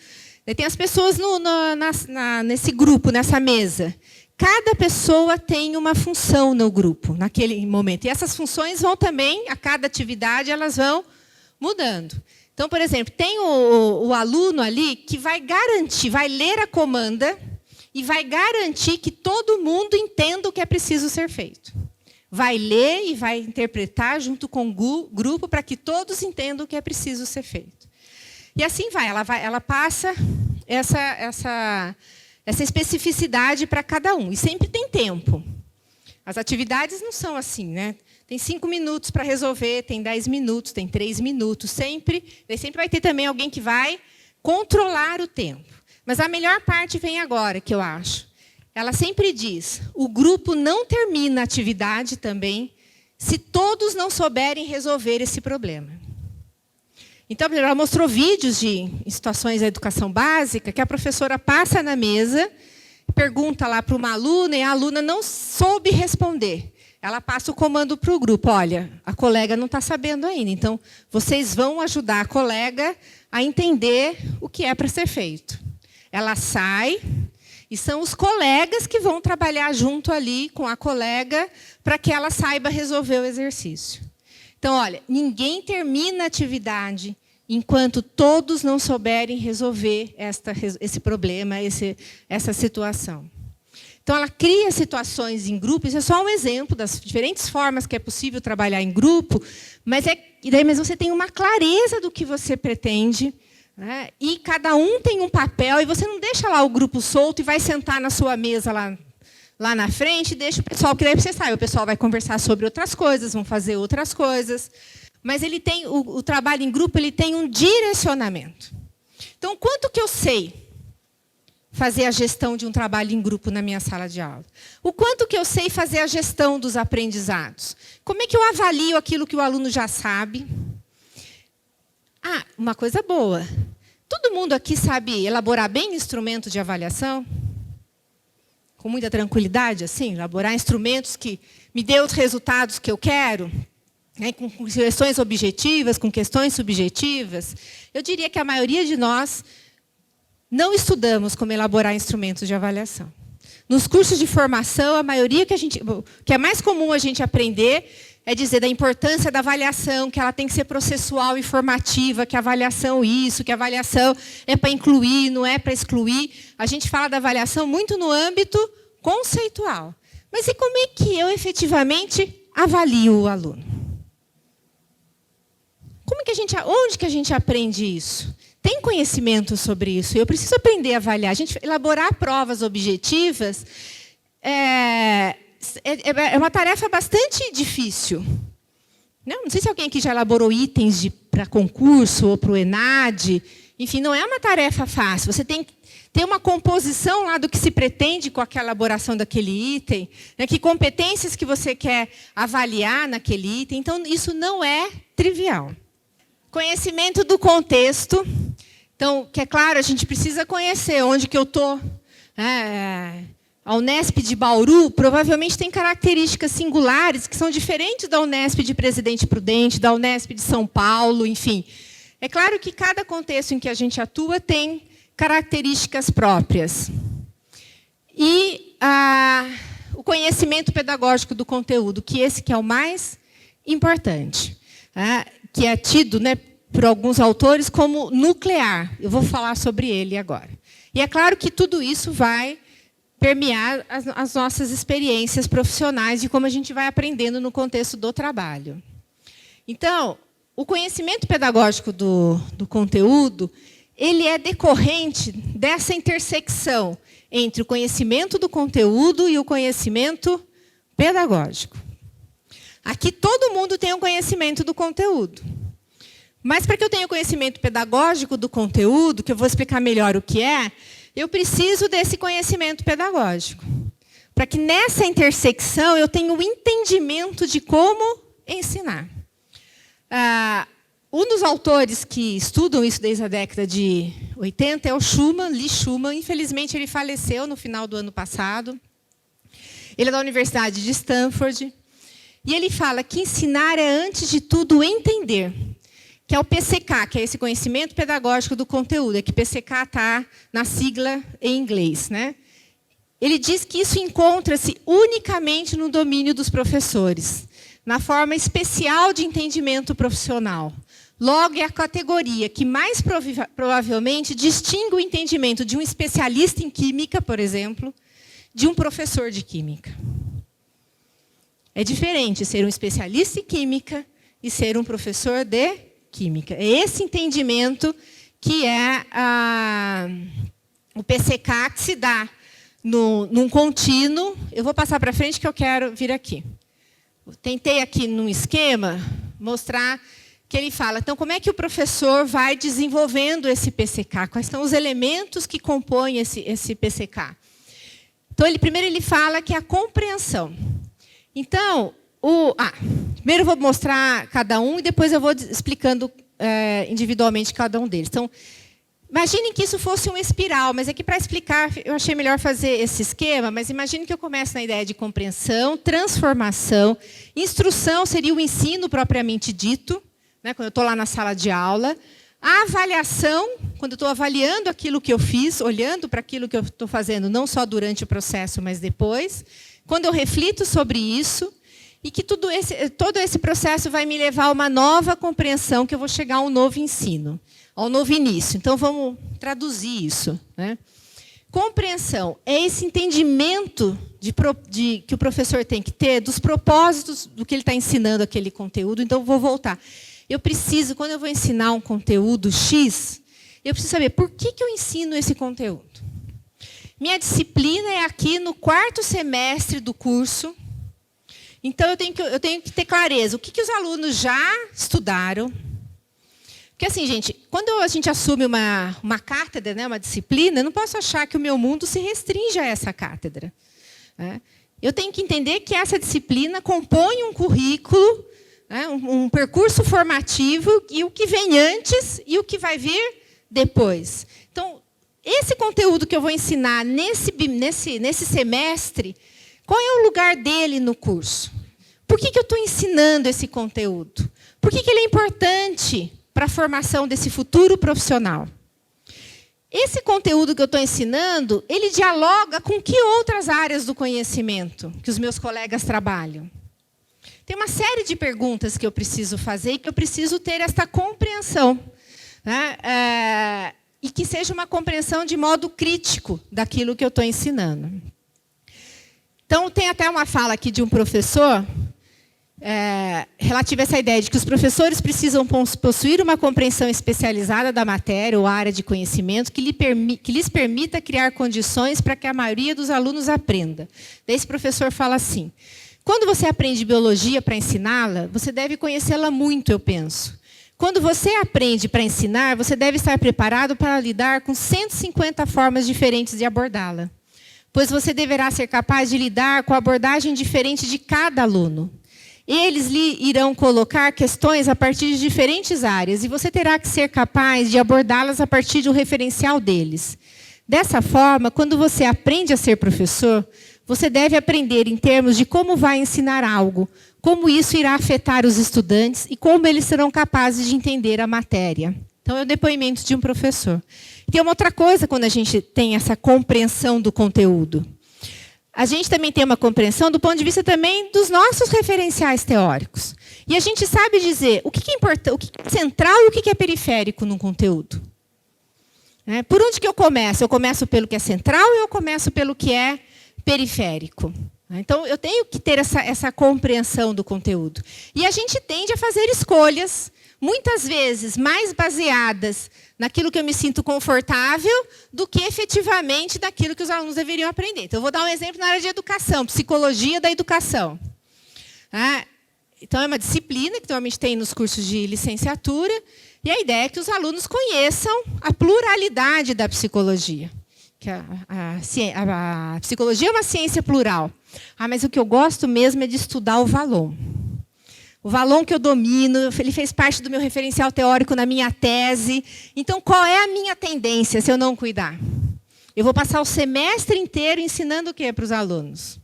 E tem as pessoas nesse grupo, nessa mesa. Cada pessoa tem uma função no grupo, naquele momento. E essas funções vão também, a cada atividade, elas vão mudando. Então, por exemplo, tem o aluno ali que vai garantir, vai ler a comanda e vai garantir que todo mundo entenda o que é preciso ser feito. Vai ler e vai interpretar junto com o grupo para que todos entendam o que é preciso ser feito. E assim vai, ela passa essa especificidade para cada um. E sempre tem tempo. As atividades não são assim, né? Tem 5 minutos para resolver, tem 10 minutos, tem 3 minutos. Sempre vai ter também alguém que vai controlar o tempo. Mas a melhor parte vem agora, que eu acho. Ela sempre diz, o grupo não termina a atividade também se todos não souberem resolver esse problema. Então, ela mostrou vídeos de situações da educação básica que a professora passa na mesa, pergunta lá para uma aluna e a aluna não soube responder. Ela passa o comando para o grupo. Olha, a colega não está sabendo ainda, então vocês vão ajudar a colega a entender o que é para ser feito. Ela sai e são os colegas que vão trabalhar junto ali com a colega para que ela saiba resolver o exercício. Então, olha, ninguém termina a atividade enquanto todos não souberem resolver esse problema, essa situação. Então, ela cria situações em grupo, isso é só um exemplo das diferentes formas que é possível trabalhar em grupo, mas você tem uma clareza do que você pretende, né? E cada um tem um papel, e você não deixa lá o grupo solto e vai sentar na sua mesa lá na frente, e deixa o pessoal, que daí você sabe, o pessoal vai conversar sobre outras coisas, vão fazer outras coisas. Mas ele tem, o trabalho em grupo ele tem um direcionamento. Então, quanto que eu sei fazer a gestão de um trabalho em grupo na minha sala de aula? O quanto que eu sei fazer a gestão dos aprendizados? Como é que eu avalio aquilo que o aluno já sabe? Uma coisa boa. Todo mundo aqui sabe elaborar bem instrumento de avaliação? com muita tranquilidade, assim, elaborar instrumentos que me dê os resultados que eu quero, né, com questões objetivas, com questões subjetivas, eu diria que a maioria de nós não estudamos como elaborar instrumentos de avaliação. Nos cursos de formação, a maioria que é mais comum a gente aprender é dizer da importância da avaliação, que ela tem que ser processual e formativa, que a avaliação isso, que a avaliação é para incluir, não é para excluir. A gente fala da avaliação muito no âmbito conceitual. Mas e como é que eu efetivamente avalio o aluno? Onde que a gente aprende isso? Tem conhecimento sobre isso? Eu preciso aprender a avaliar. A gente elaborar provas objetivas é uma tarefa bastante difícil. Não sei se alguém aqui já elaborou itens para concurso ou para o ENAD. Enfim, não é uma tarefa fácil. Você tem que ter uma composição lá do que se pretende com aquela elaboração daquele item, né? Que competências que você quer avaliar naquele item. Então, isso não é trivial. Conhecimento do contexto. Então, que é claro, a gente precisa conhecer onde que eu estou. A Unesp de Bauru provavelmente tem características singulares que são diferentes da Unesp de Presidente Prudente, da Unesp de São Paulo, enfim. É claro que cada contexto em que a gente atua tem características próprias. E o conhecimento pedagógico do conteúdo, que esse que é o mais importante, que é tido, né, por alguns autores como nuclear. Eu vou falar sobre ele agora. E é claro que tudo isso vai permear as nossas experiências profissionais e como a gente vai aprendendo no contexto do trabalho. Então, o conhecimento pedagógico do conteúdo, ele é decorrente dessa intersecção entre o conhecimento do conteúdo e o conhecimento pedagógico. Aqui todo mundo tem um conhecimento do conteúdo. Mas para que eu tenha o conhecimento pedagógico do conteúdo, que eu vou explicar melhor o que é, eu preciso desse conhecimento pedagógico. Para que nessa intersecção eu tenha o entendimento de como ensinar. Um dos autores que estudam isso desde a década de 80 é o Schumann, Lee Schumann. Infelizmente, ele faleceu no final do ano passado. Ele é da Universidade de Stanford. E ele fala que ensinar é, antes de tudo, entender. Que é o PCK, que é esse conhecimento pedagógico do conteúdo. É que PCK está na sigla em inglês, né? Ele diz que isso encontra-se unicamente no domínio dos professores, na forma especial de entendimento profissional. Logo, é a categoria que mais provavelmente distingue o entendimento de um especialista em química, por exemplo, de um professor de química. É diferente ser um especialista em química e ser um professor de química. É esse entendimento que é o PCK que se dá num contínuo. Eu vou passar para frente que eu quero vir aqui. Tentei aqui num esquema mostrar que ele fala, então, como é que o professor vai desenvolvendo esse PCK? Quais são os elementos que compõem esse PCK? Então, primeiro ele fala que é a compreensão. Então, primeiro eu vou mostrar cada um e depois eu vou explicando individualmente cada um deles. Então, imaginem que isso fosse uma espiral, mas aqui para explicar eu achei melhor fazer esse esquema, mas imagine que eu começo na ideia de compreensão, transformação, instrução seria o ensino propriamente dito, né, quando eu estou lá na sala de aula, a avaliação, quando eu estou avaliando aquilo que eu fiz, olhando para aquilo que eu estou fazendo, não só durante o processo, mas depois, quando eu reflito sobre isso, e que todo esse processo vai me levar a uma nova compreensão, que eu vou chegar a um novo ensino, ao novo início. Então, vamos traduzir isso, né? Compreensão é esse entendimento que o professor tem que ter dos propósitos do que ele está ensinando aquele conteúdo. Então, eu vou voltar. Eu preciso, quando eu vou ensinar um conteúdo X, eu preciso saber por que eu ensino esse conteúdo. Minha disciplina é aqui no 4º semestre do curso. Então, eu tenho que ter clareza. O que os alunos já estudaram? Porque, assim, gente, quando a gente assume uma cátedra, né, uma disciplina, eu não posso achar que o meu mundo se restringe a essa cátedra. Né? Eu tenho que entender que essa disciplina compõe um currículo, né, um percurso formativo, e o que vem antes e o que vai vir depois. Então, esse conteúdo que eu vou ensinar nesse semestre, qual é o lugar dele no curso? Por que eu estou ensinando esse conteúdo? Por que ele é importante para a formação desse futuro profissional? Esse conteúdo que eu estou ensinando, ele dialoga com que outras áreas do conhecimento que os meus colegas trabalham? Tem uma série de perguntas que eu preciso fazer e que eu preciso ter esta compreensão, né? E que seja uma compreensão de modo crítico daquilo que eu estou ensinando. Então, tem até uma fala aqui de um professor relativa a essa ideia de que os professores precisam possuir uma compreensão especializada da matéria ou área de conhecimento que lhes permita criar condições para que a maioria dos alunos aprenda. Daí esse professor fala assim: quando você aprende biologia para ensiná-la, você deve conhecê-la muito, eu penso. Quando você aprende para ensinar, você deve estar preparado para lidar com 150 formas diferentes de abordá-la, pois você deverá ser capaz de lidar com a abordagem diferente de cada aluno. Eles lhe irão colocar questões a partir de diferentes áreas e você terá que ser capaz de abordá-las a partir do referencial deles. Dessa forma, quando você aprende a ser professor, você deve aprender em termos de como vai ensinar algo, como isso irá afetar os estudantes e como eles serão capazes de entender a matéria. Então, é o depoimento de um professor. E tem uma outra coisa quando a gente tem essa compreensão do conteúdo. A gente também tem uma compreensão do ponto de vista também dos nossos referenciais teóricos. E a gente sabe dizer o que é importante, o que é central e o que é periférico no conteúdo. Por onde que eu começo? Eu começo pelo que é central ou eu começo pelo que é periférico? Então, eu tenho que ter essa compreensão do conteúdo. E a gente tende a fazer escolhas, muitas vezes mais baseadas naquilo que eu me sinto confortável do que efetivamente daquilo que os alunos deveriam aprender. Então, eu vou dar um exemplo na área de educação, psicologia da educação. Então, é uma disciplina que normalmente tem nos cursos de licenciatura, e a ideia é que os alunos conheçam a pluralidade da psicologia. Que a psicologia é uma ciência plural. Mas o que eu gosto mesmo é de estudar o Vallon. O Vallon que eu domino, ele fez parte do meu referencial teórico na minha tese. Então, qual é a minha tendência se eu não cuidar? Eu vou passar o semestre inteiro ensinando o quê para os alunos?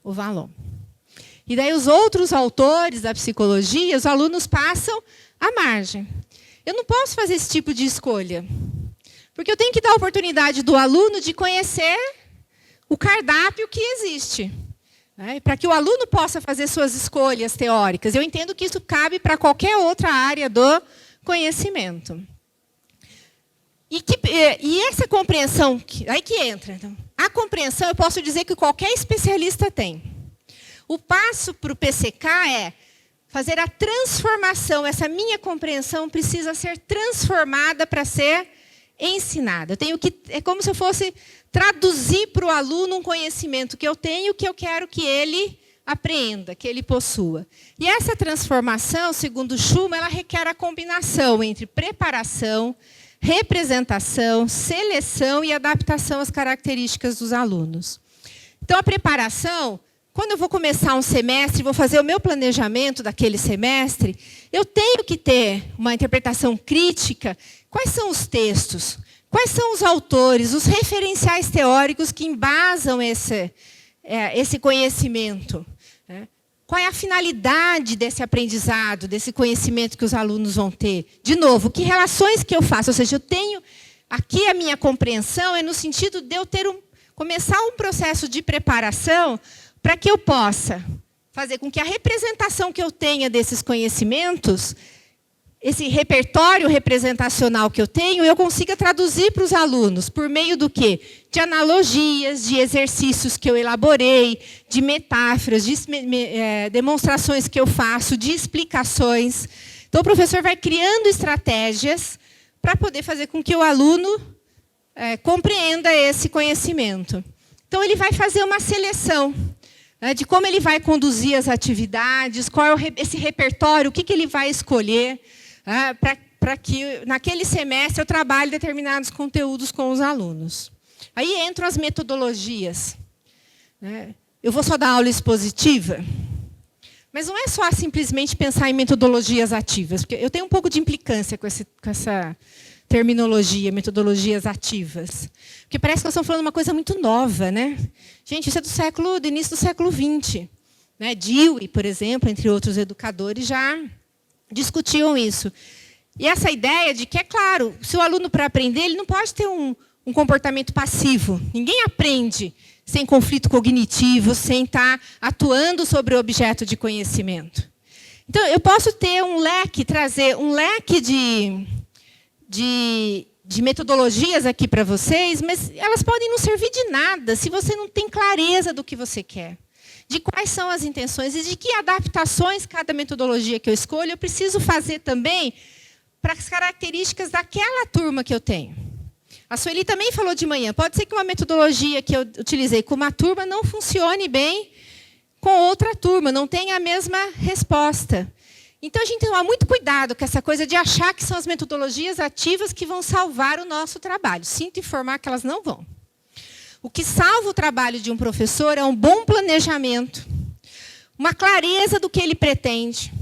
O Vallon. E daí os outros autores da psicologia, os alunos passam à margem. Eu não posso fazer esse tipo de escolha. Porque eu tenho que dar a oportunidade do aluno de conhecer o cardápio que existe. Para que o aluno possa fazer suas escolhas teóricas. Eu entendo que isso cabe para qualquer outra área do conhecimento. E essa compreensão, aí que entra. Então, a compreensão, eu posso dizer que qualquer especialista tem. O passo para o PCK é fazer a transformação. Essa minha compreensão precisa ser transformada para ser ensinada. Eu tenho que, é como se eu fosse traduzir para o aluno um conhecimento que eu tenho, que eu quero que ele apreenda, que ele possua. E essa transformação, segundo Schumann, ela requer a combinação entre preparação, representação, seleção e adaptação às características dos alunos. Então, a preparação, quando eu vou começar um semestre, vou fazer o meu planejamento daquele semestre, eu tenho que ter uma interpretação crítica. Quais são os textos? Quais são os autores, os referenciais teóricos que embasam esse conhecimento? Qual é a finalidade desse aprendizado, desse conhecimento que os alunos vão ter? De novo, que relações que eu faço? Ou seja, eu tenho... Aqui a minha compreensão é no sentido de eu começar um processo de preparação para que eu possa fazer com que a representação que eu tenha desses conhecimentos, esse repertório representacional que eu tenho, eu consiga traduzir para os alunos, por meio do quê? De analogias, de exercícios que eu elaborei, de metáforas, de demonstrações que eu faço, de explicações. Então, o professor vai criando estratégias para poder fazer com que o aluno compreenda esse conhecimento. Então, ele vai fazer uma seleção de como ele vai conduzir as atividades, qual é esse repertório, o que ele vai escolher, para que, naquele semestre, eu trabalhe determinados conteúdos com os alunos. Aí entram as metodologias. Eu vou só dar aula expositiva, mas não é só simplesmente pensar em metodologias ativas, porque eu tenho um pouco de implicância com essa terminologia, metodologias ativas? Porque parece que nós estamos falando de uma coisa muito nova, né? Gente, isso é do início do século XX. Né? Dewey, por exemplo, entre outros educadores, já discutiam isso. E essa ideia de que, é claro, se o aluno, para aprender, ele não pode ter um comportamento passivo. Ninguém aprende sem conflito cognitivo, sem estar atuando sobre o objeto de conhecimento. Então, eu posso ter trazer um leque de metodologias aqui para vocês, mas elas podem não servir de nada se você não tem clareza do que você quer, de quais são as intenções e de que adaptações cada metodologia que eu escolho eu preciso fazer também para as características daquela turma que eu tenho. A Sueli também falou de manhã, pode ser que uma metodologia que eu utilizei com uma turma não funcione bem com outra turma, não tenha a mesma resposta. Então, a gente tem que tomar muito cuidado com essa coisa de achar que são as metodologias ativas que vão salvar o nosso trabalho. Sinto informar que elas não vão. O que salva o trabalho de um professor é um bom planejamento, uma clareza do que ele pretende,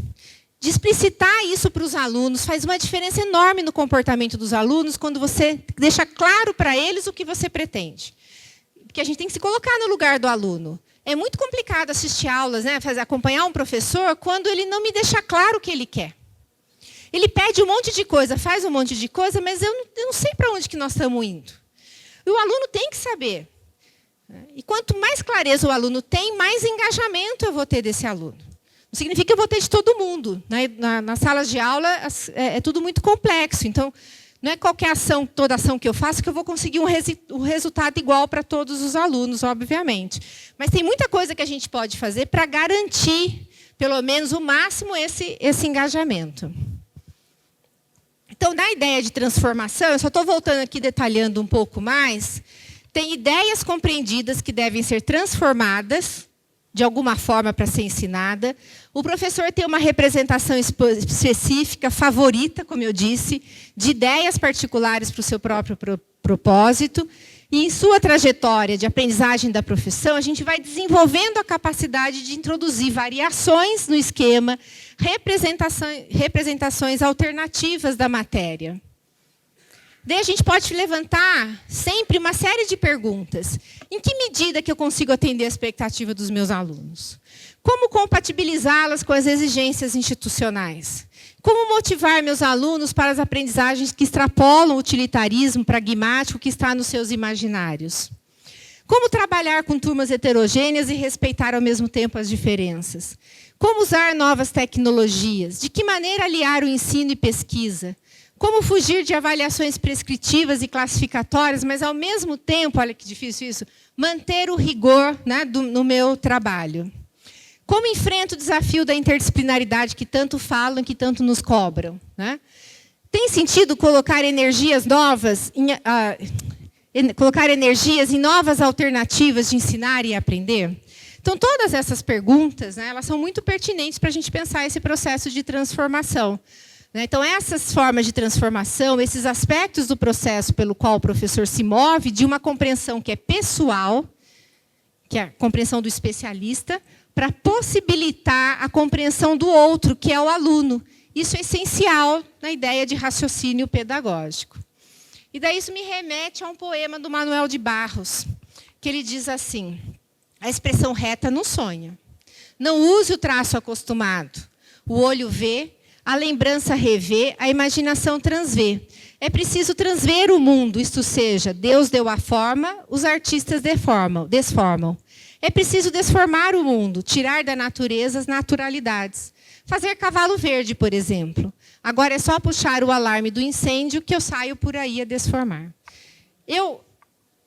de explicitar isso para os alunos. Faz uma diferença enorme no comportamento dos alunos quando você deixa claro para eles o que você pretende. Porque a gente tem que se colocar no lugar do aluno. É muito complicado assistir aulas, né, acompanhar um professor, quando ele não me deixa claro o que ele quer. Ele pede um monte de coisa, faz um monte de coisa, mas eu não sei para onde que nós estamos indo. E o aluno tem que saber. E quanto mais clareza o aluno tem, mais engajamento eu vou ter desse aluno. Não significa que eu vou ter de todo mundo. Nas salas de aula é tudo muito complexo. Então, não é qualquer ação, toda ação que eu faço, que eu vou conseguir um resultado igual para todos os alunos, obviamente. Mas tem muita coisa que a gente pode fazer para garantir, pelo menos o máximo, esse engajamento. Então, na ideia de transformação, eu só estou voltando aqui detalhando um pouco mais, tem ideias compreendidas que devem ser transformadas, de alguma forma, para ser ensinada. O professor tem uma representação específica, favorita, como eu disse, de ideias particulares para o seu próprio propósito. E, em sua trajetória de aprendizagem da profissão, a gente vai desenvolvendo a capacidade de introduzir variações no esquema, representações alternativas da matéria. Daí a gente pode levantar sempre uma série de perguntas. Em que medida que eu consigo atender a expectativa dos meus alunos? Como compatibilizá-las com as exigências institucionais? Como motivar meus alunos para as aprendizagens que extrapolam o utilitarismo pragmático que está nos seus imaginários? Como trabalhar com turmas heterogêneas e respeitar ao mesmo tempo as diferenças? Como usar novas tecnologias? De que maneira aliar o ensino e pesquisa? Como fugir de avaliações prescritivas e classificatórias, mas, ao mesmo tempo, olha que difícil isso, manter o rigor, né, no meu trabalho? Como enfrento o desafio da interdisciplinaridade que tanto falam, que tanto nos cobram? Né? Tem sentido colocar energias em novas alternativas de ensinar e aprender? Então, todas essas perguntas, né, elas são muito pertinentes para a gente pensar esse processo de transformação. Então, essas formas de transformação, esses aspectos do processo pelo qual o professor se move, de uma compreensão que é pessoal, que é a compreensão do especialista, para possibilitar a compreensão do outro, que é o aluno. Isso é essencial na ideia de raciocínio pedagógico. E daí isso me remete a um poema do Manuel de Barros, que ele diz assim: a expressão reta não sonha. Não use o traço acostumado. O olho vê, a lembrança revê, a imaginação transvê. É preciso transver o mundo, isto seja, Deus deu a forma, os artistas desformam. É preciso desformar o mundo, tirar da natureza as naturalidades. Fazer cavalo verde, por exemplo. Agora é só puxar o alarme do incêndio que eu saio por aí a desformar. Eu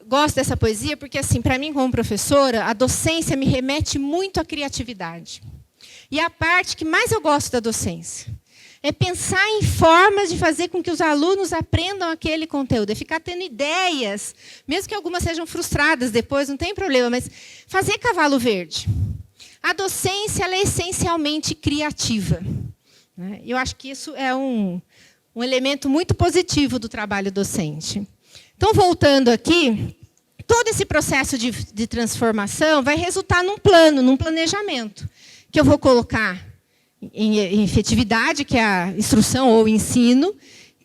gosto dessa poesia porque, assim, para mim, como professora, a docência me remete muito à criatividade. E a parte que mais eu gosto da docência é pensar em formas de fazer com que os alunos aprendam aquele conteúdo, é ficar tendo ideias, mesmo que algumas sejam frustradas depois, não tem problema, mas fazer cavalo verde. A docência ela é essencialmente criativa. Eu acho que isso é um elemento muito positivo do trabalho docente. Então, voltando aqui, todo esse processo de transformação vai resultar num plano, num planejamento, que eu vou colocar em efetividade, que é a instrução ou ensino,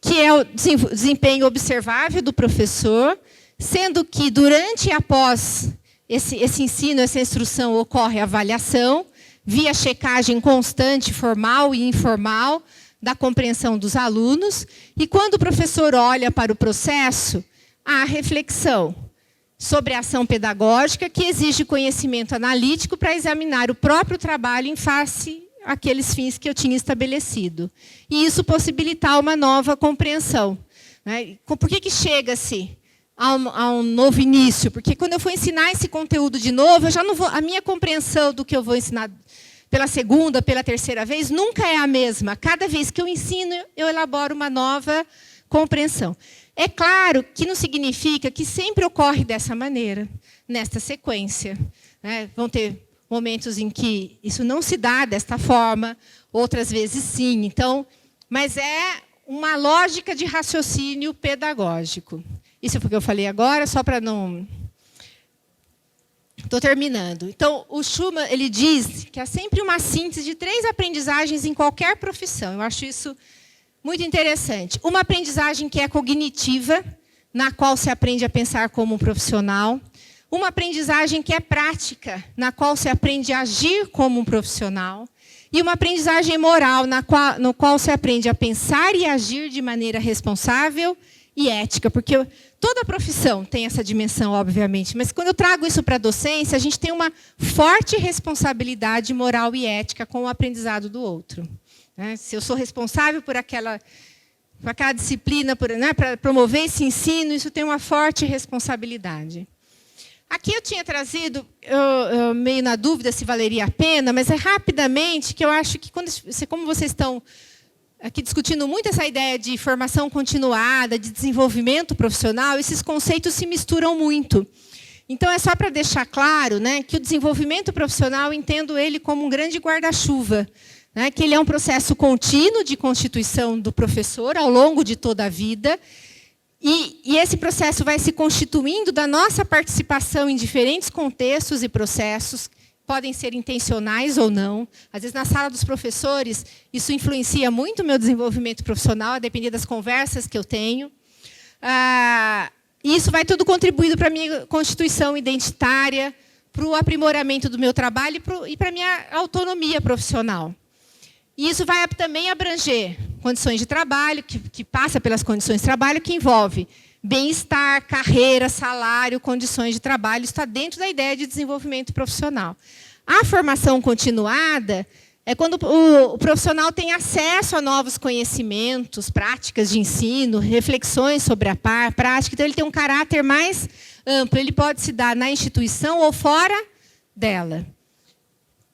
que é o desempenho observável do professor, sendo que durante e após esse ensino, essa instrução, ocorre a avaliação, via checagem constante, formal e informal, da compreensão dos alunos. E quando o professor olha para o processo, há reflexão sobre a ação pedagógica, que exige conhecimento analítico para examinar o próprio trabalho em face àqueles fins que eu tinha estabelecido. E isso possibilitar uma nova compreensão. Né? Por que chega-se a um novo início? Porque quando eu for ensinar esse conteúdo de novo, eu já não vou, a minha compreensão do que eu vou ensinar pela segunda, pela terceira vez, nunca é a mesma. Cada vez que eu ensino, eu elaboro uma nova compreensão. É claro que não significa que sempre ocorre dessa maneira, nesta sequência. Né? Vão ter momentos em que isso não se dá desta forma, outras vezes sim. Então, mas é uma lógica de raciocínio pedagógico. Isso é porque eu falei agora, só para não... Estou terminando. Então, o Schumann ele diz que há sempre uma síntese de 3 aprendizagens em qualquer profissão. Eu acho isso muito interessante. Uma aprendizagem que é cognitiva, na qual se aprende a pensar como um profissional. Uma aprendizagem que é prática, na qual se aprende a agir como um profissional. E uma aprendizagem moral, no qual se aprende a pensar e agir de maneira responsável e ética. Porque toda profissão tem essa dimensão, obviamente. Mas quando eu trago isso para a docência, a gente tem uma forte responsabilidade moral e ética com o aprendizado do outro. Se eu sou responsável por aquela disciplina, para promover esse ensino, isso tem uma forte responsabilidade. Aqui eu tinha trazido, eu meio na dúvida se valeria a pena, mas é rapidamente que eu acho que, como vocês estão aqui discutindo muito essa ideia de formação continuada, de desenvolvimento profissional, esses conceitos se misturam muito. Então, é só para deixar claro, né, que o desenvolvimento profissional, entendo ele como um grande guarda-chuva, né, que ele é um processo contínuo de constituição do professor ao longo de toda a vida, e esse processo vai se constituindo da nossa participação em diferentes contextos e processos, podem ser intencionais ou não. Às vezes, na sala dos professores, isso influencia muito o meu desenvolvimento profissional, a depender das conversas que eu tenho. E isso vai tudo contribuindo para a minha constituição identitária, para o aprimoramento do meu trabalho e para a minha autonomia profissional. E isso vai também abranger condições de trabalho, que passa pelas condições de trabalho, que envolve bem-estar, carreira, salário, condições de trabalho. Isso está dentro da ideia de desenvolvimento profissional. A formação continuada é quando o profissional tem acesso a novos conhecimentos, práticas de ensino, reflexões sobre a prática. Então, ele tem um caráter mais amplo. Ele pode se dar na instituição ou fora dela.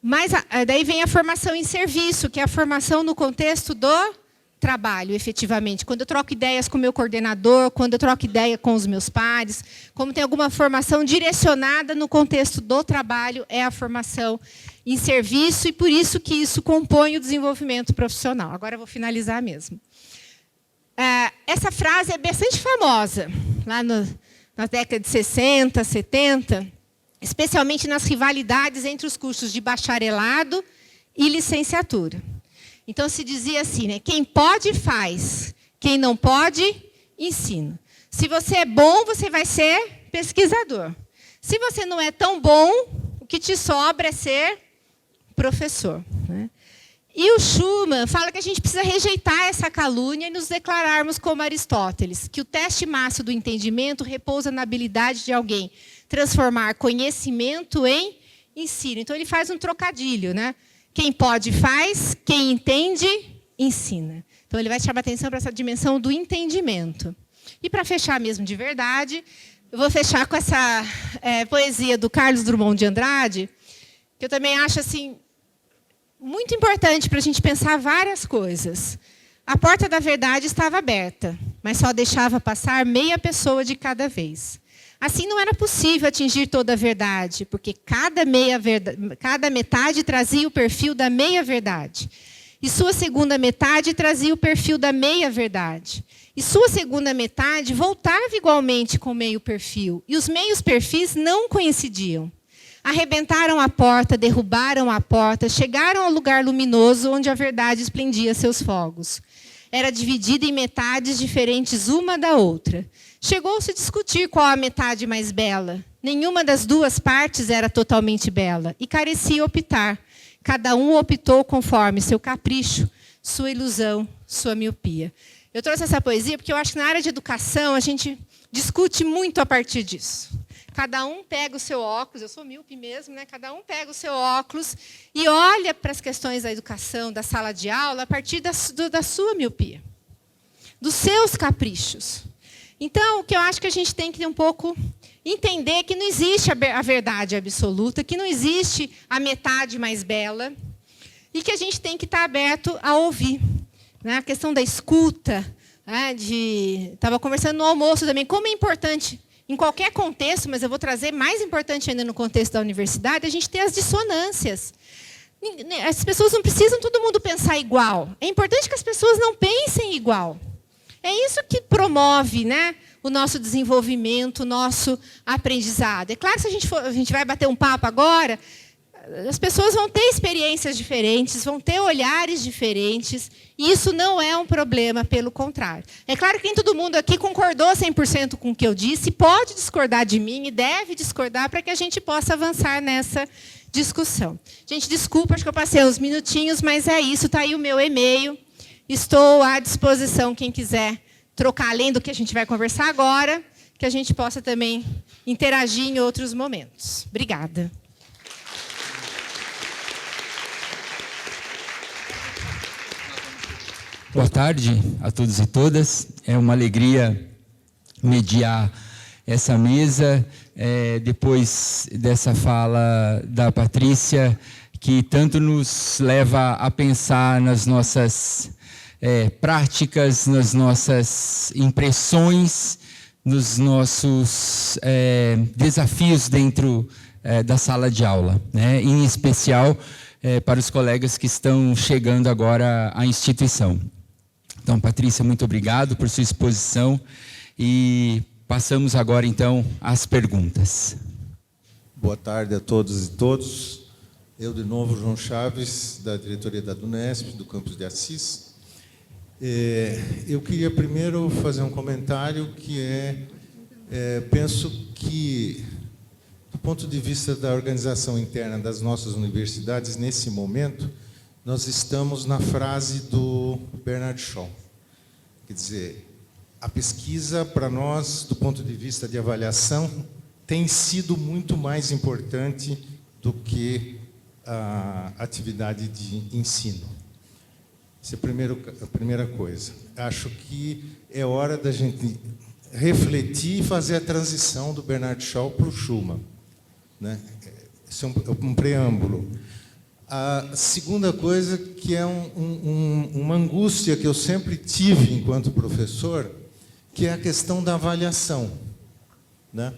Mas daí vem a formação em serviço, que é a formação no contexto do trabalho, efetivamente. Quando eu troco ideias com o meu coordenador, quando eu troco ideia com os meus pares, como tem alguma formação direcionada no contexto do trabalho, é a formação em serviço, e por isso que isso compõe o desenvolvimento profissional. Agora eu vou finalizar mesmo. Essa frase é bastante famosa, lá nas décadas de 60, 70, especialmente nas rivalidades entre os cursos de bacharelado e licenciatura. Então, se dizia assim, né? Quem pode, faz. Quem não pode, ensina. Se você é bom, você vai ser pesquisador. Se você não é tão bom, o que te sobra é ser professor. Né? E o Schumann fala que a gente precisa rejeitar essa calúnia e nos declararmos como Aristóteles, que o teste máximo do entendimento repousa na habilidade de alguém transformar conhecimento em ensino. Então, ele faz um trocadilho, né? Quem pode, faz. Quem entende, ensina. Então, ele vai chamar atenção para essa dimensão do entendimento. E, para fechar mesmo de verdade, eu vou fechar com essa poesia do Carlos Drummond de Andrade, que eu também acho assim, muito importante para a gente pensar várias coisas. A porta da verdade estava aberta, mas só deixava passar meia pessoa de cada vez. Assim, não era possível atingir toda a verdade, porque cada metade trazia o perfil da meia-verdade. E sua segunda metade trazia o perfil da meia-verdade. E sua segunda metade voltava igualmente com o meio-perfil. E os meios-perfis não coincidiam. Arrebentaram a porta, derrubaram a porta, chegaram ao lugar luminoso onde a verdade esplendia seus fogos. era dividida em metades diferentes uma da outra. Chegou-se a discutir qual a metade mais bela. Nenhuma das duas partes era totalmente bela, e carecia optar. Cada um optou conforme seu capricho, sua ilusão, sua miopia. Eu trouxe essa poesia porque eu acho que na área de educação a gente discute muito a partir disso. Cada um pega o seu óculos, eu sou míope mesmo, né? Cada um pega o seu óculos e olha para as questões da educação, da sala de aula, a partir da sua miopia, dos seus caprichos. Então, o que eu acho que a gente tem que um pouco entender que não existe a verdade absoluta, que não existe a metade mais bela, e que a gente tem que estar aberto a ouvir. Né? A questão da escuta, né? Estava conversando no almoço também, como é importante, em qualquer contexto, mas eu vou trazer mais importante ainda no contexto da universidade, a gente ter as dissonâncias. As pessoas não precisam todo mundo pensar igual. É importante que as pessoas não pensem igual. É isso que promove, né, o nosso desenvolvimento, o nosso aprendizado. É claro que se a gente vai bater um papo agora, as pessoas vão ter experiências diferentes, vão ter olhares diferentes, e isso não é um problema, pelo contrário. É claro que nem todo mundo aqui concordou 100% com o que eu disse, pode discordar de mim e deve discordar para que a gente possa avançar nessa discussão. Gente, desculpa, acho que eu passei uns minutinhos, mas é isso, está aí o meu e-mail. Estou à disposição, quem quiser trocar, além do que a gente vai conversar agora, que a gente possa também interagir em outros momentos. Obrigada. Boa tarde a todos e todas. É uma alegria mediar essa mesa, depois dessa fala da Patrícia, que tanto nos leva a pensar nas nossas práticas, nas nossas impressões, nos nossos desafios dentro da sala de aula, né? Em especial para os colegas que estão chegando agora à instituição. Então, Patrícia, muito obrigado por sua exposição e passamos agora, então, às perguntas. Boa tarde a todos e todos. Eu, de novo, João Chaves, da diretoria da DUNESP, do campus de Assis. Eu queria primeiro fazer um comentário que penso que, do ponto de vista da organização interna das nossas universidades, nesse momento, nós estamos na frase do Bernard Shaw. Quer dizer, a pesquisa, para nós, do ponto de vista de avaliação, tem sido muito mais importante do que a atividade de ensino. Essa é a primeira coisa. Acho que é hora da gente refletir e fazer a transição do Bernard Shaw para o Schuman, né? Esse é um preâmbulo. A segunda coisa, que é uma angústia que eu sempre tive enquanto professor, que é a questão da avaliação, né?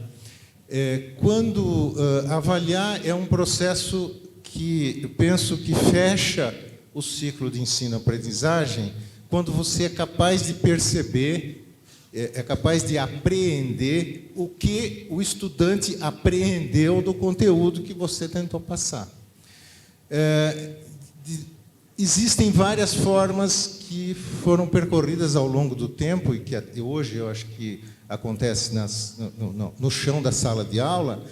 Quando avaliar é um processo que eu penso que fecha o ciclo de ensino-aprendizagem, quando você é capaz de perceber, é capaz de apreender o que o estudante apreendeu do conteúdo que você tentou passar. Existem várias formas que foram percorridas ao longo do tempo e que hoje eu acho que acontece no chão da sala de aula,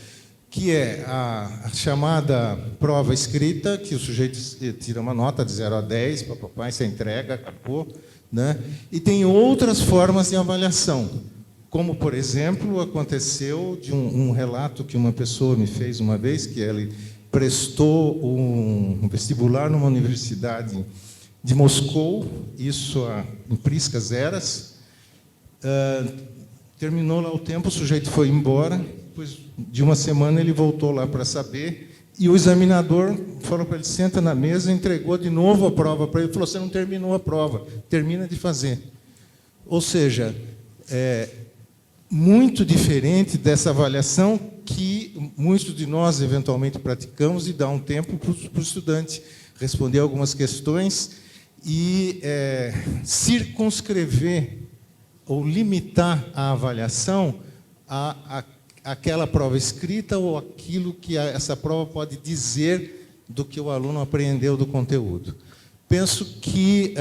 que é a chamada prova escrita, que o sujeito tira uma nota de 0 a 10, papai, você entrega, acabou, né? E tem outras formas de avaliação, como, por exemplo, aconteceu de um relato que uma pessoa me fez uma vez, que ele prestou um vestibular numa universidade de Moscou, isso em Priscas Eras. Terminou lá o tempo, o sujeito foi embora, depois de uma semana ele voltou lá para saber, e o examinador falou para ele, senta na mesa, entregou de novo a prova para ele, falou, você não terminou a prova, termina de fazer. Ou seja, muito diferente dessa avaliação que muitos de nós eventualmente praticamos e dá um tempo para o estudante responder algumas questões e circunscrever ou limitar a avaliação àquela prova escrita ou aquilo que essa prova pode dizer do que o aluno aprendeu do conteúdo. Penso que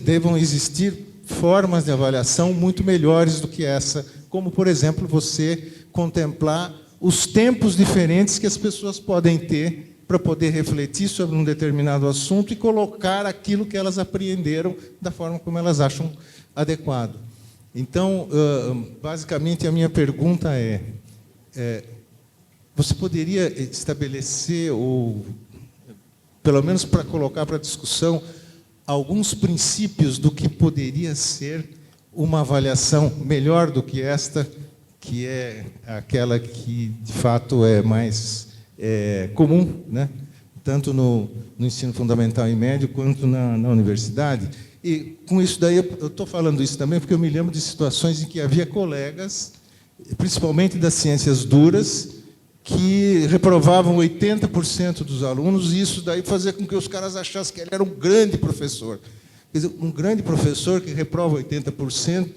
devam existir formas de avaliação muito melhores do que essa, como, por exemplo, você contemplar os tempos diferentes que as pessoas podem ter para poder refletir sobre um determinado assunto e colocar aquilo que elas apreenderam da forma como elas acham adequado. Então, basicamente, a minha pergunta é você poderia estabelecer, ou pelo menos para colocar para discussão, alguns princípios do que poderia ser uma avaliação melhor do que esta, que é aquela que, de fato, é mais comum, né? Tanto no ensino fundamental e médio, quanto na universidade. E, com isso daí, eu estou falando isso também porque eu me lembro de situações em que havia colegas, principalmente das ciências duras, que reprovavam 80% dos alunos, e isso daí fazia com que os caras achassem que ele era um grande professor. Quer dizer, um grande professor que reprova 80%,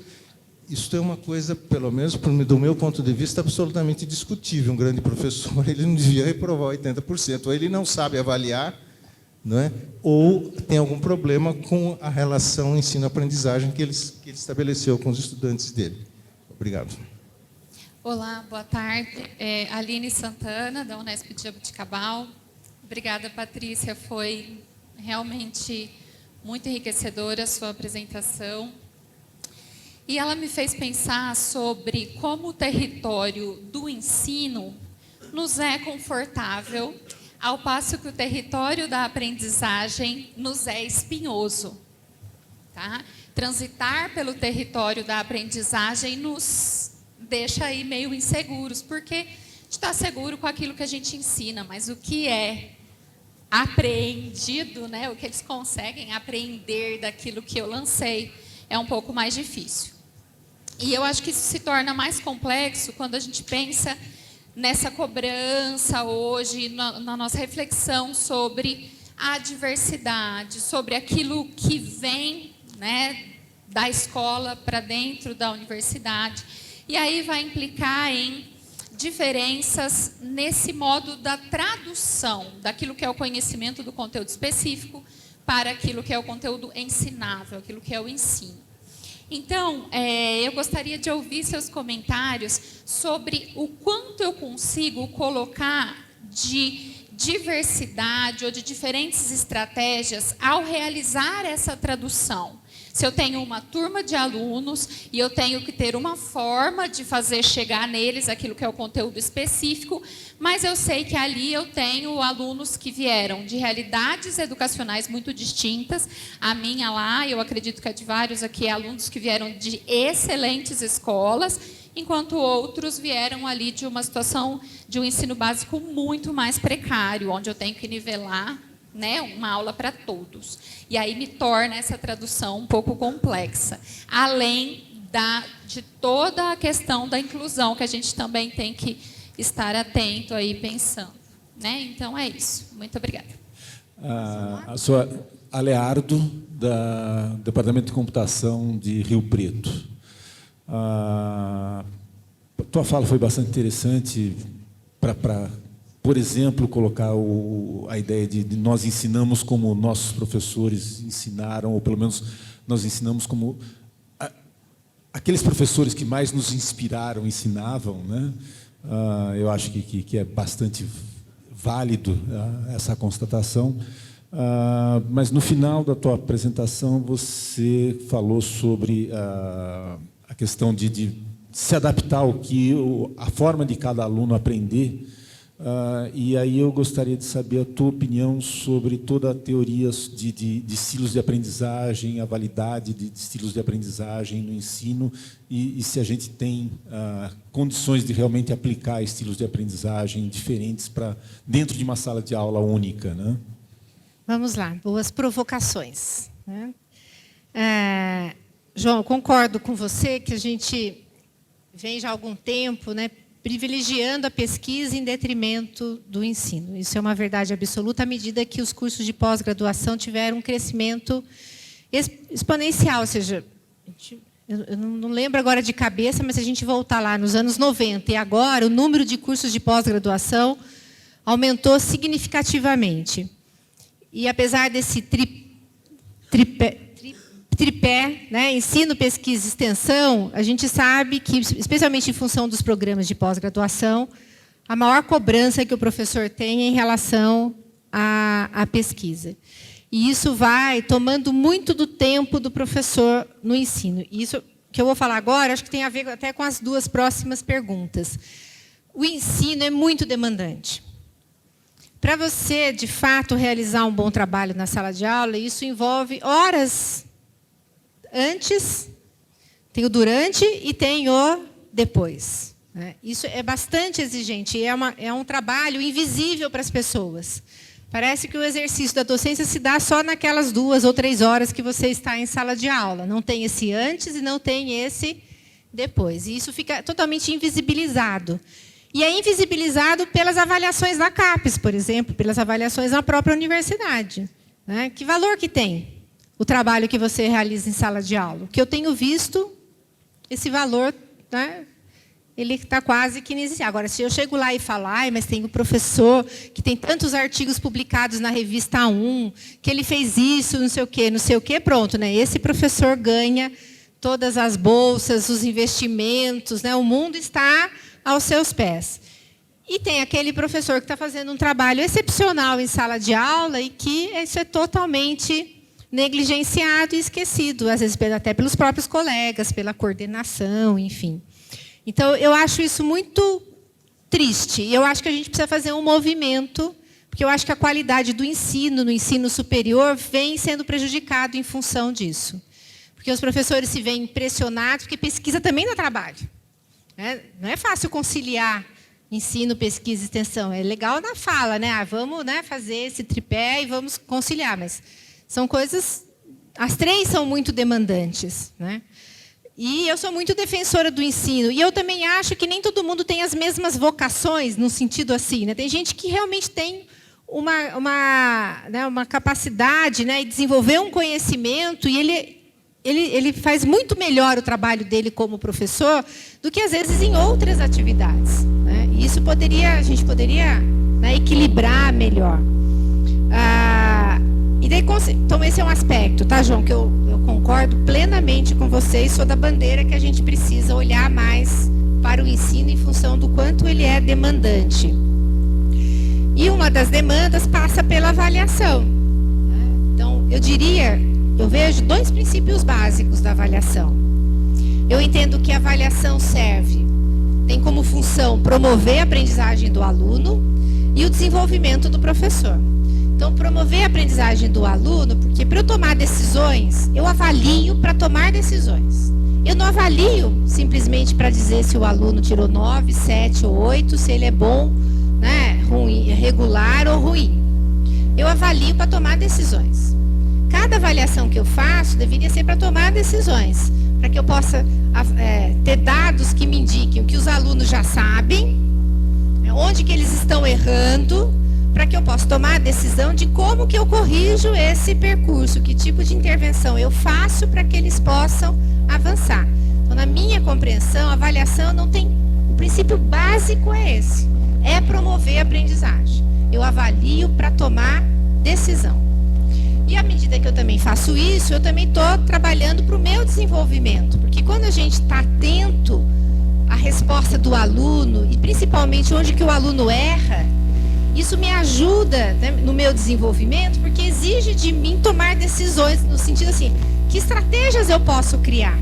isso é uma coisa, pelo menos do meu ponto de vista, absolutamente discutível. Um grande professor, ele não devia reprovar 80%, ou ele não sabe avaliar, não é? Ou tem algum problema com a relação ensino-aprendizagem que ele estabeleceu com os estudantes dele. Obrigado. Olá, boa tarde. Aline Santana, da Unesp de Jaboticabal. Obrigada, Patrícia. Foi realmente muito enriquecedora a sua apresentação. E ela me fez pensar sobre como o território do ensino nos é confortável, ao passo que o território da aprendizagem nos é espinhoso. Tá? Transitar pelo território da aprendizagem nos deixa aí meio inseguros, porque a gente está seguro com aquilo que a gente ensina, mas o que é apreendido, né, o que eles conseguem apreender daquilo que eu lancei, é um pouco mais difícil. E eu acho que isso se torna mais complexo quando a gente pensa nessa cobrança hoje, na nossa reflexão sobre a diversidade, sobre aquilo que vem, né, da escola para dentro da universidade. E aí vai implicar em diferenças nesse modo da tradução daquilo que é o conhecimento do conteúdo específico para aquilo que é o conteúdo ensinável, aquilo que é o ensino. Então, eu gostaria de ouvir seus comentários sobre o quanto eu consigo colocar de diversidade ou de diferentes estratégias ao realizar essa tradução. Se eu tenho uma turma de alunos e eu tenho que ter uma forma de fazer chegar neles aquilo que é o conteúdo específico, mas eu sei que ali eu tenho alunos que vieram de realidades educacionais muito distintas. A minha lá, eu acredito que a de vários aqui, alunos que vieram de excelentes escolas, enquanto outros vieram ali de uma situação de um ensino básico muito mais precário, onde eu tenho que nivelar, né, uma aula para todos. E aí me torna essa tradução um pouco complexa. Além de toda a questão da inclusão, que a gente também tem que estar atento aí pensando. Né? Então, é isso. Muito obrigada. A sua Aleardo, do Departamento de Computação de Rio Preto. A tua fala foi bastante interessante para por exemplo, colocar a ideia de nós ensinamos como nossos professores ensinaram, ou pelo menos nós ensinamos como aqueles professores que mais nos inspiraram ensinavam, né? Eu acho que é bastante válido essa constatação. Mas no final da tua apresentação você falou sobre a questão de se adaptar ao que a forma de cada aluno aprender. E aí eu gostaria de saber a tua opinião sobre toda a teoria de estilos de aprendizagem, a validade de estilos de aprendizagem no ensino e se a gente tem condições de realmente aplicar estilos de aprendizagem diferentes para dentro de uma sala de aula única, né? Vamos lá, boas provocações. Né? João, eu concordo com você que a gente vem já há algum tempo, né, privilegiando a pesquisa em detrimento do ensino. Isso é uma verdade absoluta à medida que os cursos de pós-graduação tiveram um crescimento exponencial. Ou seja, eu não lembro agora de cabeça, mas se a gente voltar lá nos anos 90 e agora, o número de cursos de pós-graduação aumentou significativamente. E apesar desse tripé tripé, né, ensino, pesquisa e extensão, a gente sabe que, especialmente em função dos programas de pós-graduação, a maior cobrança que o professor tem é em relação à pesquisa. E isso vai tomando muito do tempo do professor no ensino. E isso que eu vou falar agora, acho que tem a ver até com as duas próximas perguntas. O ensino é muito demandante. Para você, de fato, realizar um bom trabalho na sala de aula, isso envolve horas antes, tem o durante e tem o depois. Né? Isso é bastante exigente e é um trabalho invisível para as pessoas. Parece que o exercício da docência se dá só naquelas 2 ou 3 horas que você está em sala de aula. Não tem esse antes e não tem esse depois. E isso fica totalmente invisibilizado. E é invisibilizado pelas avaliações da CAPES, por exemplo, pelas avaliações na própria universidade. Né? Que valor que tem o trabalho que você realiza em sala de aula? O que eu tenho visto, esse valor, né, ele está quase que iniciado. Agora, se eu chego lá e falar, mas tem um professor que tem tantos artigos publicados na revista 1, que ele fez isso, não sei o quê, pronto, né? Esse professor ganha todas as bolsas, os investimentos, né? O mundo está aos seus pés. E tem aquele professor que está fazendo um trabalho excepcional em sala de aula e que isso é totalmente negligenciado e esquecido, às vezes até pelos próprios colegas, pela coordenação, enfim. Então, eu acho isso muito triste. E eu acho que a gente precisa fazer um movimento, porque eu acho que a qualidade do ensino, no ensino superior, vem sendo prejudicado em função disso. Porque os professores se veem pressionados, porque pesquisa também dá trabalho. Não é fácil conciliar ensino, pesquisa e extensão. É legal na fala, né? Vamos, né, fazer esse tripé e vamos conciliar. Mas são coisas... As 3 são muito demandantes, né? E eu sou muito defensora do ensino. E eu também acho que nem todo mundo tem as mesmas vocações, no sentido assim. Né? Tem gente que realmente tem uma capacidade, né, de desenvolver um conhecimento e ele faz muito melhor o trabalho dele como professor do que, às vezes, em outras atividades. Né? E isso a gente poderia, né, equilibrar melhor. E daí, então, esse é um aspecto, tá, João, que eu concordo plenamente com vocês, sou da bandeira que a gente precisa olhar mais para o ensino em função do quanto ele é demandante. E uma das demandas passa pela avaliação. Então, eu vejo 2 princípios básicos da avaliação. Eu entendo que a avaliação tem como função promover a aprendizagem do aluno e o desenvolvimento do professor. Então, promover a aprendizagem do aluno, porque para eu tomar decisões, eu avalio para tomar decisões. Eu não avalio simplesmente para dizer se o aluno tirou 9, 7 ou 8, se ele é bom, né, ruim, regular ou ruim. Eu avalio para tomar decisões. Cada avaliação que eu faço deveria ser para tomar decisões, para que eu possa ter dados que me indiquem o que os alunos já sabem, onde que eles estão errando, para que eu possa tomar a decisão de como que eu corrijo esse percurso, que tipo de intervenção eu faço para que eles possam avançar. Então, na minha compreensão, a avaliação não tem... O princípio básico é esse, é promover a aprendizagem. Eu avalio para tomar decisão. E à medida que eu também faço isso, eu também estou trabalhando para o meu desenvolvimento, porque quando a gente está atento à resposta do aluno, e principalmente onde que o aluno erra, isso me ajuda, né, no meu desenvolvimento, porque exige de mim tomar decisões no sentido assim, que estratégias eu posso criar?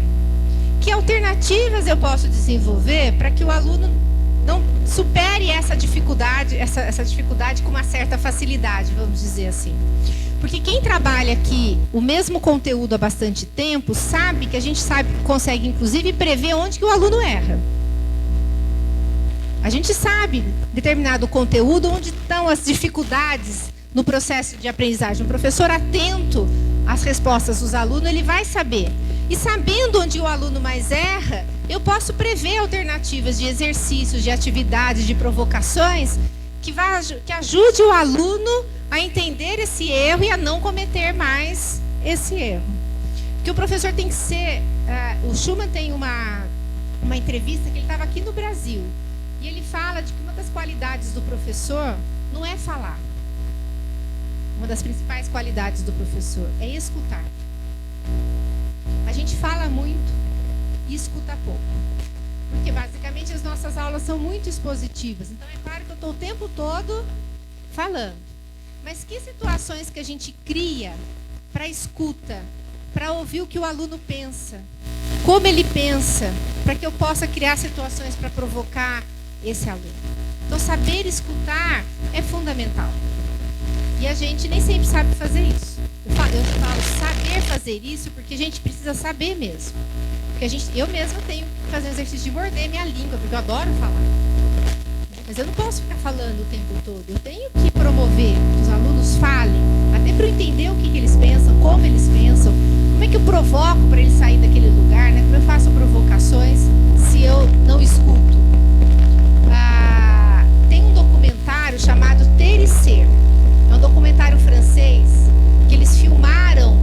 Que alternativas eu posso desenvolver para que o aluno não supere essa dificuldade com uma certa facilidade, vamos dizer assim. Porque quem trabalha aqui o mesmo conteúdo há bastante tempo, sabe que a gente consegue, inclusive, prever onde que o aluno erra. A gente sabe determinado conteúdo, onde estão as dificuldades no processo de aprendizagem. Um professor atento às respostas dos alunos, ele vai saber. E sabendo onde o aluno mais erra, eu posso prever alternativas de exercícios, de atividades, de provocações, que ajude o aluno a entender esse erro e a não cometer mais esse erro. Porque o professor tem que ser... o Schumann tem uma entrevista que ele estava aqui no Brasil. E ele fala de que uma das qualidades do professor não é falar. Uma das principais qualidades do professor é escutar. gente fala muito e escuta pouco. Porque, basicamente, as nossas aulas são muito expositivas. Então, é claro que eu estou o tempo todo falando. Mas que situações que a gente cria para escuta, para ouvir o que o aluno pensa, como ele pensa, para que eu possa criar situações para provocar esse aluno. Então, saber escutar é fundamental. E a gente nem sempre sabe fazer isso. Eu falo saber fazer isso porque a gente precisa saber mesmo. Porque eu mesma tenho que fazer um exercício de morder minha língua, porque eu adoro falar. Mas eu não posso ficar falando o tempo todo. Eu tenho que promover que os alunos falem, até para eu entender o que eles pensam, como eles pensam, como é que eu provoco para eles sair daquele lugar, né? Como eu faço provocações se eu não escuto. Tem um documentário chamado Ter e Ser. É um documentário francês que eles filmaram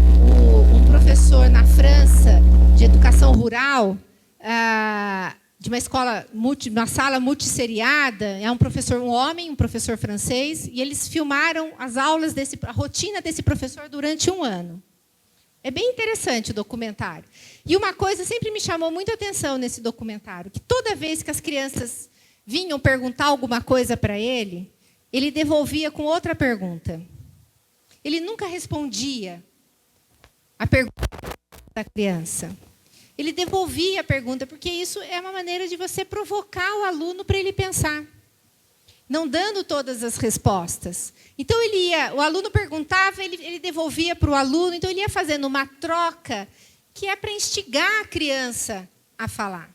um professor na França de educação rural, de uma escola, uma sala multisseriada. É um professor, um professor francês, e eles filmaram as aulas a rotina desse professor durante 1 ano. É bem interessante o documentário. E uma coisa sempre me chamou muita atenção nesse documentário, que toda vez que as crianças vinham perguntar alguma coisa para ele devolvia com outra pergunta. Ele nunca respondia a pergunta da criança. Ele devolvia a pergunta, porque isso é uma maneira de você provocar o aluno para ele pensar, não dando todas as respostas. Então, o aluno perguntava, ele devolvia para o aluno, então ele ia fazendo uma troca que é para instigar a criança a falar.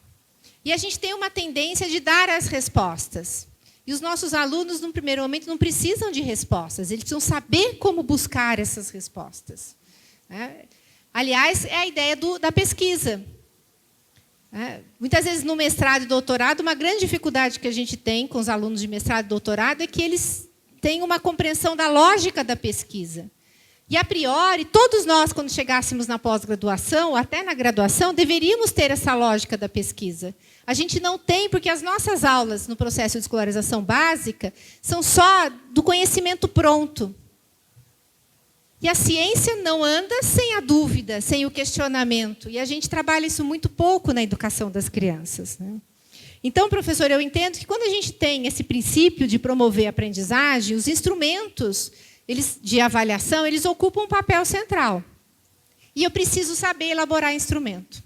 E a gente tem uma tendência de dar as respostas. E os nossos alunos, no primeiro momento, não precisam de respostas, eles precisam saber como buscar essas respostas. Aliás, é a ideia da pesquisa. Muitas vezes, no mestrado e doutorado, uma grande dificuldade que a gente tem com os alunos de mestrado e doutorado é que eles têm uma compreensão da lógica da pesquisa. E, a priori, todos nós, quando chegássemos na pós-graduação, até na graduação, deveríamos ter essa lógica da pesquisa. A gente não tem, porque as nossas aulas no processo de escolarização básica são só do conhecimento pronto. E a ciência não anda sem a dúvida, sem o questionamento. E a gente trabalha isso muito pouco na educação das crianças, né? Então, professor, eu entendo que quando a gente tem esse princípio de promover a aprendizagem, os instrumentos de avaliação, eles ocupam um papel central. E eu preciso saber elaborar instrumento.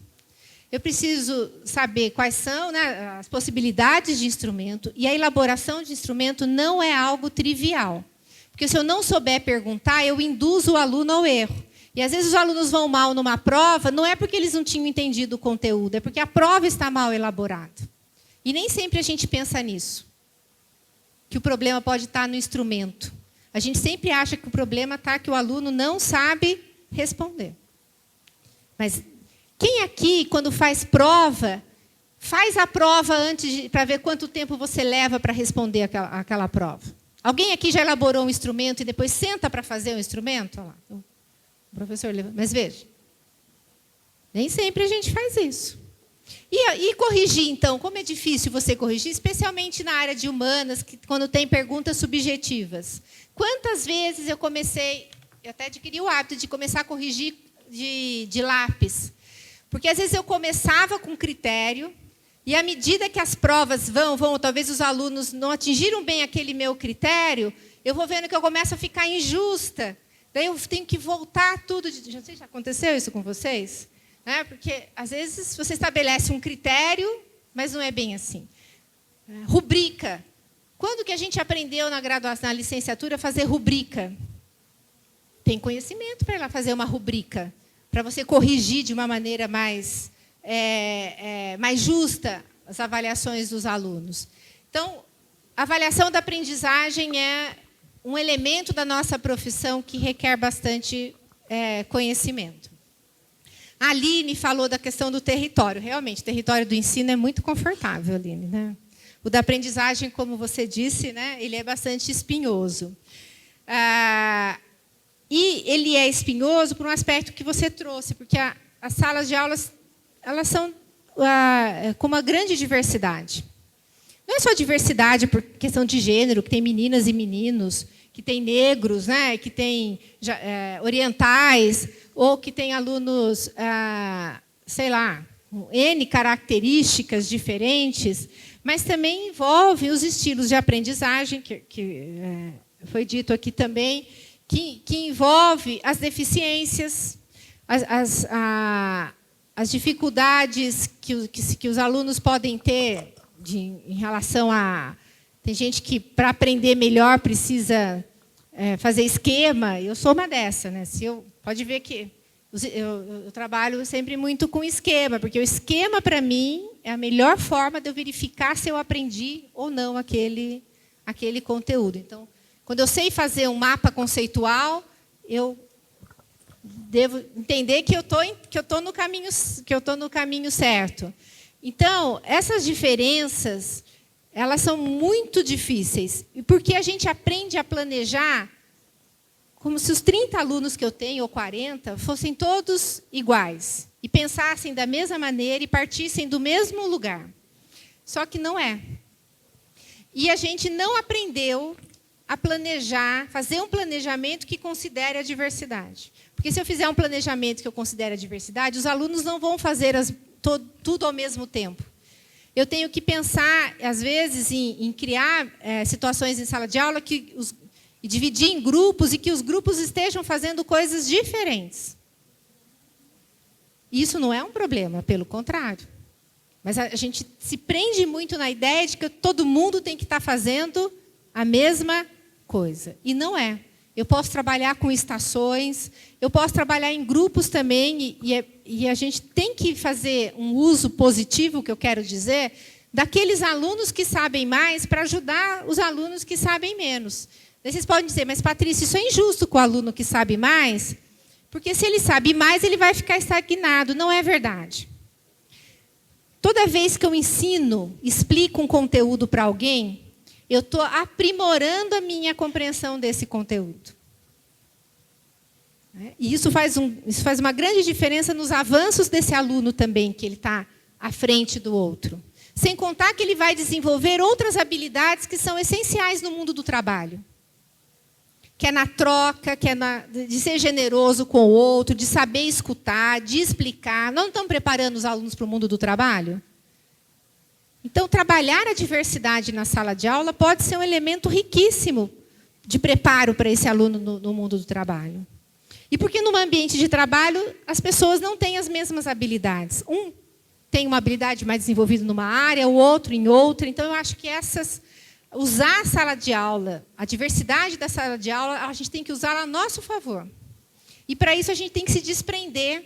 Eu preciso saber quais são, né, as possibilidades de instrumento. E a elaboração de instrumento não é algo trivial. Porque se eu não souber perguntar, eu induzo o aluno ao erro. E às vezes os alunos vão mal numa prova, não é porque eles não tinham entendido o conteúdo, é porque a prova está mal elaborada. E nem sempre a gente pensa nisso. Que o problema pode estar no instrumento. A gente sempre acha que o problema está que o aluno não sabe responder. Mas quem aqui, quando faz prova, faz a prova antes para ver quanto tempo você leva para responder aquela prova? Alguém aqui já elaborou um instrumento e depois senta para fazer o instrumento? Olha lá, o professor leva. Mas veja, nem sempre a gente faz isso. E corrigir, então, como é difícil você corrigir, especialmente na área de humanas, quando tem perguntas subjetivas. Quantas vezes eu até adquiri o hábito de começar a corrigir de lápis. Porque às vezes eu começava com critério, e à medida que as provas talvez os alunos não atingiram bem aquele meu critério, eu vou vendo que eu começo a ficar injusta. Daí eu tenho que voltar tudo. Já aconteceu isso com vocês? Porque, às vezes, você estabelece um critério, mas não é bem assim. Rubrica. Quando que a gente aprendeu na graduação, na licenciatura, a fazer rubrica? Tem conhecimento para ela fazer uma rubrica, para você corrigir de uma maneira mais justa as avaliações dos alunos. Então, a avaliação da aprendizagem é um elemento da nossa profissão que requer bastante conhecimento. A Aline falou da questão do território. Realmente, o território do ensino é muito confortável, Aline, né? O da aprendizagem, como você disse, né, ele é bastante espinhoso. E ele é espinhoso por um aspecto que você trouxe, porque as salas de aulas elas são com uma grande diversidade. Não é só diversidade por questão de gênero, que tem meninas e meninos, que tem negros, né, que tem orientais, ou que tem alunos sei lá, N características diferentes, mas também envolve os estilos de aprendizagem, que foi dito aqui também, que envolve as deficiências, as dificuldades que os alunos podem ter em relação a... Tem gente que, para aprender melhor, precisa fazer esquema. Eu sou uma dessa, né? Pode ver que eu trabalho sempre muito com esquema, porque o esquema, para mim, é a melhor forma de eu verificar se eu aprendi ou não aquele conteúdo. Então, quando eu sei fazer um mapa conceitual, eu devo entender que eu estou no caminho certo. Então, essas diferenças, elas são muito difíceis, porque a gente aprende a planejar como se os 30 alunos que eu tenho, ou 40, fossem todos iguais, e pensassem da mesma maneira e partissem do mesmo lugar. Só que não é. E a gente não aprendeu a planejar, fazer um planejamento que considere a diversidade. Porque se eu fizer um planejamento que eu considere a diversidade, os alunos não vão fazer tudo ao mesmo tempo. Eu tenho que pensar, às vezes, em criar situações em sala de aula e dividir em grupos e que os grupos estejam fazendo coisas diferentes. Isso não é um problema, pelo contrário. Mas a gente se prende muito na ideia de que todo mundo tem que estar fazendo a mesma coisa. E não é. Eu posso trabalhar com estações, eu posso trabalhar em grupos também, e a gente tem que fazer um uso positivo, que eu quero dizer, daqueles alunos que sabem mais para ajudar os alunos que sabem menos. Daí vocês podem dizer, mas, Patrícia, isso é injusto com o aluno que sabe mais, porque se ele sabe mais, ele vai ficar estagnado. Não é verdade. Toda vez que eu explico um conteúdo para alguém, eu estou aprimorando a minha compreensão desse conteúdo. E isso faz uma grande diferença nos avanços desse aluno também, que ele está à frente do outro. Sem contar que ele vai desenvolver outras habilidades que são essenciais no mundo do trabalho. Que é na troca, de ser generoso com o outro, de saber escutar, de explicar. Não estamos preparando os alunos para o mundo do trabalho? Então, trabalhar a diversidade na sala de aula pode ser um elemento riquíssimo de preparo para esse aluno no mundo do trabalho. E porque no ambiente de trabalho as pessoas não têm as mesmas habilidades. Um tem uma habilidade mais desenvolvida numa área, o outro em outra. Então, eu acho que usar a sala de aula, a diversidade da sala de aula, a gente tem que usá-la a nosso favor. E, para isso, a gente tem que se desprender,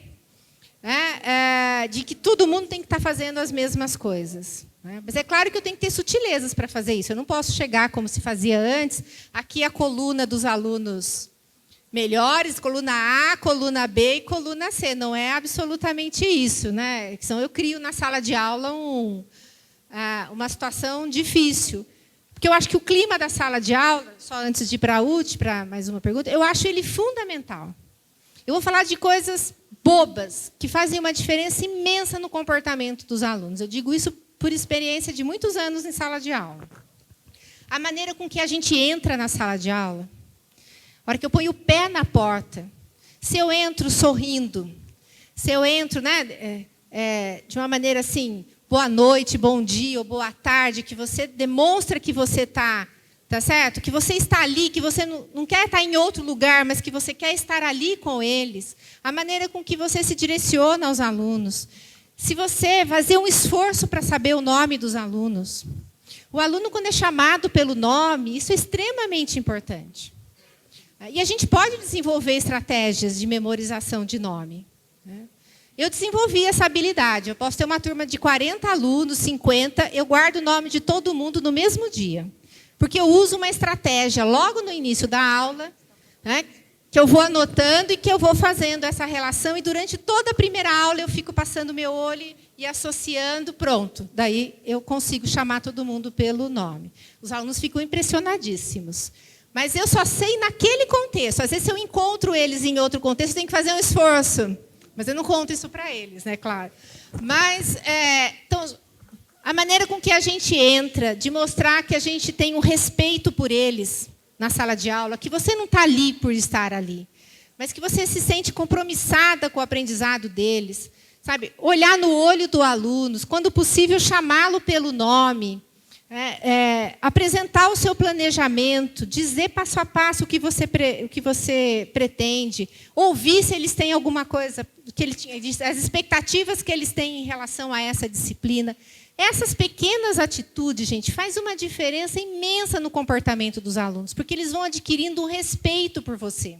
né, de que todo mundo tem que estar fazendo as mesmas coisas. Mas é claro que eu tenho que ter sutilezas para fazer isso. Eu não posso chegar como se fazia antes. Aqui a coluna dos alunos melhores, coluna A, coluna B e coluna C. Não é absolutamente isso, né? Senão eu crio na sala de aula uma situação difícil. Porque eu acho que o clima da sala de aula, só antes de ir para a UT, para mais uma pergunta, eu acho ele fundamental. Eu vou falar de coisas bobas, que fazem uma diferença imensa no comportamento dos alunos. Eu digo isso por experiência de muitos anos em sala de aula. A maneira com que a gente entra na sala de aula, a hora que eu ponho o pé na porta, se eu entro sorrindo, se eu entro, né, de uma maneira assim, boa noite, bom dia ou boa tarde, que você demonstra que você está, tá certo? Que você está ali, que você não quer estar em outro lugar, mas que você quer estar ali com eles. A maneira com que você se direciona aos alunos. Se você fazer um esforço para saber o nome dos alunos. O aluno, quando é chamado pelo nome, isso é extremamente importante. E a gente pode desenvolver estratégias de memorização de nome. Eu desenvolvi essa habilidade. Eu posso ter uma turma de 40 alunos, 50, eu guardo o nome de todo mundo no mesmo dia. Porque eu uso uma estratégia logo no início da aula, né, que eu vou anotando e que eu vou fazendo essa relação. E durante toda a primeira aula eu fico passando meu olho e associando, pronto. Daí eu consigo chamar todo mundo pelo nome. Os alunos ficam impressionadíssimos. Mas eu só sei naquele contexto. Às vezes, se eu encontro eles em outro contexto, eu tenho que fazer um esforço. Mas eu não conto isso para eles, né, claro. Mas, então, a maneira com que a gente entra, de mostrar que a gente tem um respeito por eles na sala de aula, que você não está ali por estar ali, mas que você se sente compromissada com o aprendizado deles, sabe, olhar no olho do aluno, quando possível, chamá-lo pelo nome, apresentar o seu planejamento, dizer passo a passo o que você pretende, ouvir se eles têm alguma coisa, as expectativas que eles têm em relação a essa disciplina. Essas pequenas atitudes, gente, faz uma diferença imensa no comportamento dos alunos, porque eles vão adquirindo um respeito por você.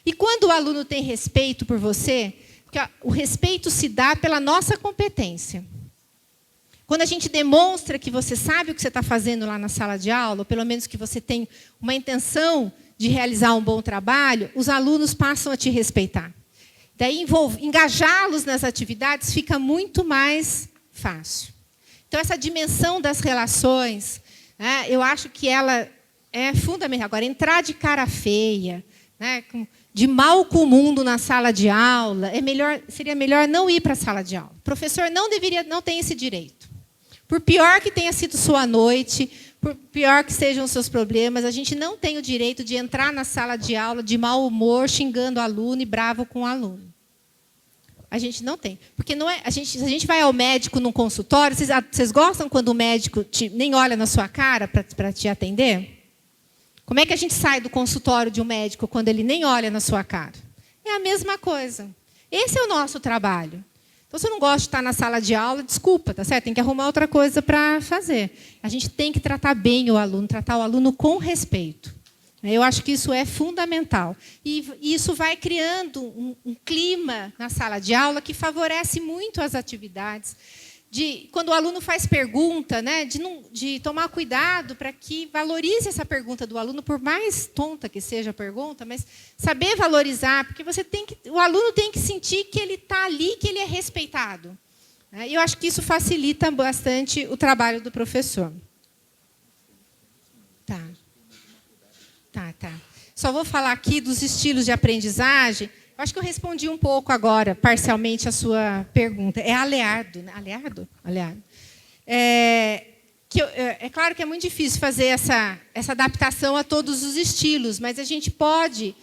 E quando o aluno tem respeito por você, porque o respeito se dá pela nossa competência. Quando a gente demonstra que você sabe o que você está fazendo lá na sala de aula, ou pelo menos que você tem uma intenção de realizar um bom trabalho, os alunos passam a te respeitar. Daí, engajá-los nas atividades fica muito mais fácil. Então, essa dimensão das relações, eu acho que ela é fundamental. Agora, entrar de cara feia, de mal com o mundo na sala de aula, seria melhor não ir para a sala de aula. O professor não tem esse direito. Por pior que tenha sido sua noite, por pior que sejam os seus problemas, a gente não tem o direito de entrar na sala de aula de mau humor, xingando o aluno e bravo com o aluno. A gente não tem. Porque não é, se a gente vai ao médico num consultório, vocês gostam quando o médico nem olha na sua cara para te atender? Como é que a gente sai do consultório de um médico quando ele nem olha na sua cara? É a mesma coisa. Esse é o nosso trabalho. Então, se eu não gosto de estar na sala de aula, desculpa, tá certo? Tem que arrumar outra coisa para fazer. A gente tem que tratar bem o aluno, tratar o aluno com respeito. Eu acho que isso é fundamental. E isso vai criando um clima na sala de aula que favorece muito as atividades. Quando o aluno faz pergunta, de tomar cuidado para que valorize essa pergunta do aluno, por mais tonta que seja a pergunta, mas saber valorizar, porque o aluno tem que sentir que ele está ali, que ele é respeitado. E eu acho que isso facilita bastante o trabalho do professor. Tá. Só vou falar aqui dos estilos de aprendizagem. Eu acho que eu respondi um pouco agora, parcialmente, a sua pergunta. É Aleardo, né? Aleardo? É claro que é muito difícil fazer essa adaptação a todos os estilos, mas a gente pode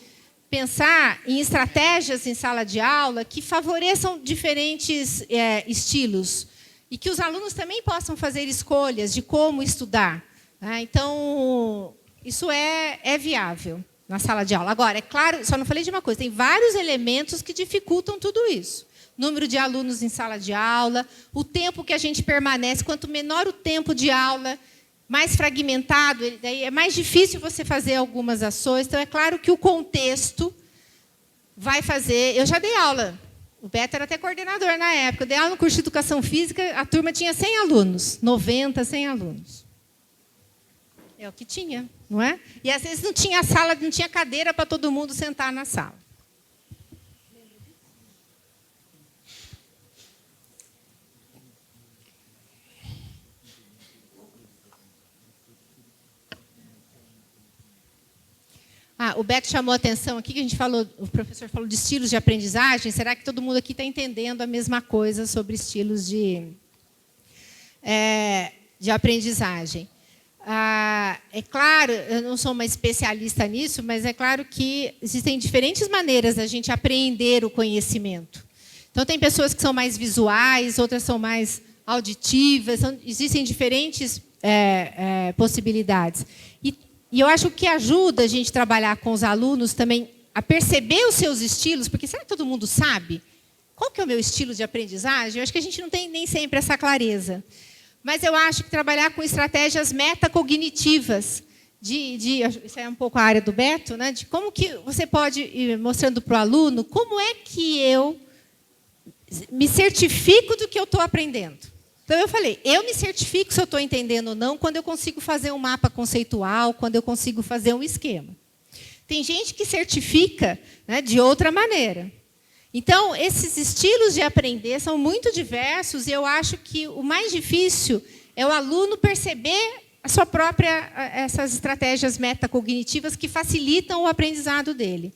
pensar em estratégias em sala de aula que favoreçam diferentes estilos e que os alunos também possam fazer escolhas de como estudar. Então, isso é viável na sala de aula. Agora, é claro, só não falei de uma coisa, tem vários elementos que dificultam tudo isso. Número de alunos em sala de aula, o tempo que a gente permanece, quanto menor o tempo de aula, mais fragmentado, daí é mais difícil você fazer algumas ações. Então, é claro que o contexto vai fazer... Eu já dei aula, o Beto era até coordenador na época, eu dei aula no curso de Educação Física, a turma tinha 100 alunos, 90, 100 alunos. É o que tinha, não é? E às vezes não tinha sala, não tinha cadeira para todo mundo sentar na sala. O Beto chamou a atenção aqui, que a gente falou, o professor falou de estilos de aprendizagem. Será que todo mundo aqui está entendendo a mesma coisa sobre estilos de aprendizagem? É claro, eu não sou uma especialista nisso, mas é claro que existem diferentes maneiras da gente aprender o conhecimento. Então, tem pessoas que são mais visuais, outras são mais auditivas, existem diferentes possibilidades. E eu acho que ajuda a gente trabalhar com os alunos também a perceber os seus estilos, porque será que todo mundo sabe qual que é o meu estilo de aprendizagem? Eu acho que a gente não tem nem sempre essa clareza. Mas eu acho que trabalhar com estratégias metacognitivas, isso é um pouco a área do Beto, né? De como que você pode ir mostrando para o aluno como é que eu me certifico do que eu estou aprendendo. Então, eu falei, eu me certifico se eu estou entendendo ou não quando eu consigo fazer um mapa conceitual, quando eu consigo fazer um esquema. Tem gente que certifica, né, de outra maneira. Então, esses estilos de aprender são muito diversos e eu acho que o mais difícil é o aluno perceber essas estratégias metacognitivas que facilitam o aprendizado dele.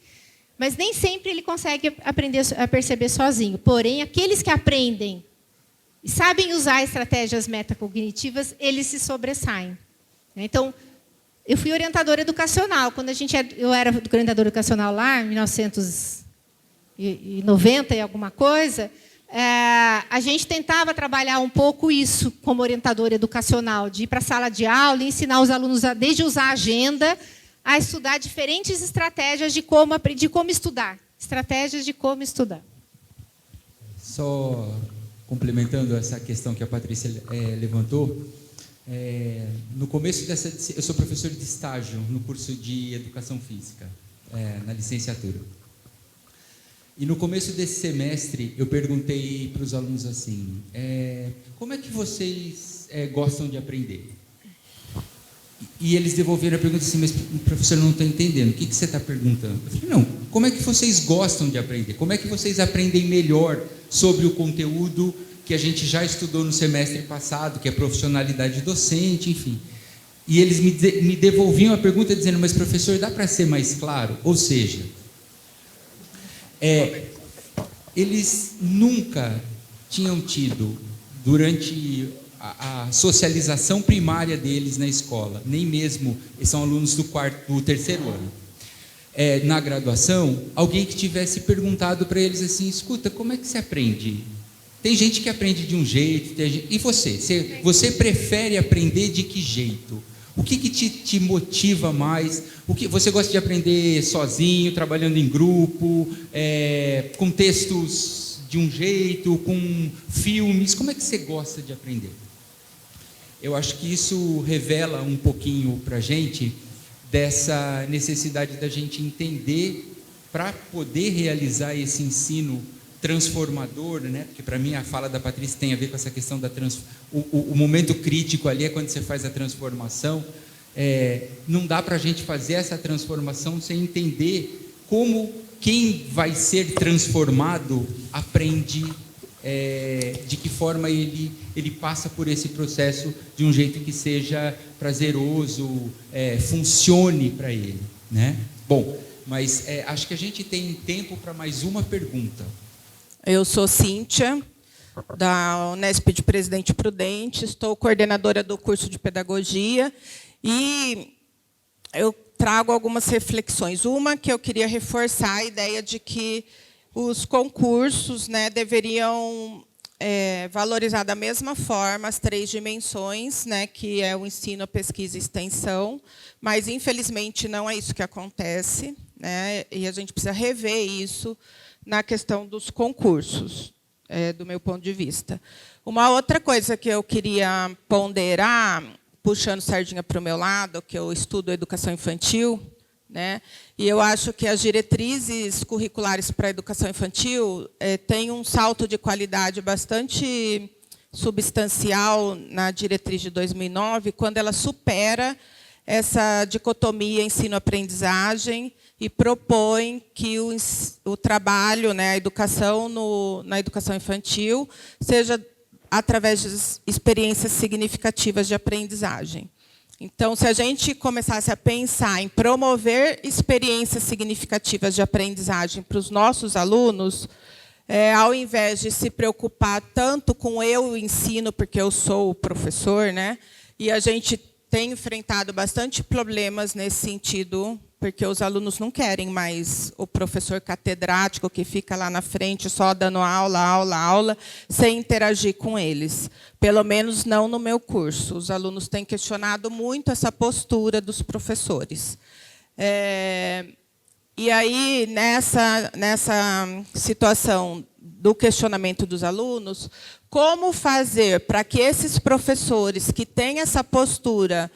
Mas nem sempre ele consegue aprender a perceber sozinho. Porém, aqueles que aprendem e sabem usar estratégias metacognitivas, eles se sobressaem. Então, eu fui orientadora educacional. Quando eu era orientadora educacional lá, em 1990 e alguma coisa, a gente tentava trabalhar um pouco isso como orientadora educacional, de ir para a sala de aula e ensinar os alunos, desde usar a agenda, a estudar diferentes estratégias de como estudar. Estratégias de como estudar. Só complementando essa questão que a Patrícia levantou, no começo eu sou professor de estágio no curso de Educação Física, na licenciatura. E no começo desse semestre, eu perguntei para os alunos assim, como é que vocês gostam de aprender? E eles devolveram a pergunta assim, mas professor, eu não estou entendendo, o que você está perguntando? Eu falei, não, como é que vocês gostam de aprender? Como é que vocês aprendem melhor sobre o conteúdo que a gente já estudou no semestre passado, que é profissionalidade docente, enfim. E eles me devolviam a pergunta dizendo, mas professor, dá para ser mais claro? Ou seja, eles nunca tinham tido, durante a socialização primária deles na escola, nem mesmo, eles são alunos do terceiro ano, na graduação, alguém que tivesse perguntado para eles assim, escuta, como é que você aprende? Tem gente que aprende de um jeito, e você prefere aprender de que jeito? O que te motiva mais? O que você gosta de aprender sozinho, trabalhando em grupo, com textos de um jeito, com filmes? Como é que você gosta de aprender? Eu acho que isso revela um pouquinho para a gente dessa necessidade da gente entender para poder realizar esse ensino transformador, né? Porque para mim a fala da Patrícia tem a ver com essa questão da o momento crítico ali é quando você faz a transformação. Não dá para a gente fazer essa transformação sem entender como quem vai ser transformado aprende, de que forma ele passa por esse processo de um jeito que seja prazeroso, funcione para ele, né? Bom, mas acho que a gente tem tempo para mais uma pergunta. Eu sou Cíntia, da Unesp de Presidente Prudente, estou coordenadora do curso de Pedagogia e eu trago algumas reflexões. Uma, que eu queria reforçar a ideia de que os concursos, né, deveriam valorizar da mesma forma as 3 dimensões, né, que é o ensino, a pesquisa e extensão, mas, infelizmente, não é isso que acontece, né, e a gente precisa rever isso na questão dos concursos, do meu ponto de vista. Uma outra coisa que eu queria ponderar, puxando sardinha para o meu lado, que eu estudo educação infantil, né, e eu acho que as diretrizes curriculares para a educação infantil têm um salto de qualidade bastante substancial na diretriz de 2009, quando ela supera essa dicotomia ensino-aprendizagem e propõe que o trabalho, né, a educação na educação infantil seja através de experiências significativas de aprendizagem. Então, se a gente começasse a pensar em promover experiências significativas de aprendizagem para os nossos alunos, ao invés de se preocupar tanto com eu ensino, porque eu sou o professor, né, e a gente tem enfrentado bastante problemas nesse sentido, porque os alunos não querem mais o professor catedrático que fica lá na frente só dando aula, sem interagir com eles. Pelo menos não no meu curso. Os alunos têm questionado muito essa postura dos professores. E aí, nessa situação do questionamento dos alunos, como fazer para que esses professores que têm essa postura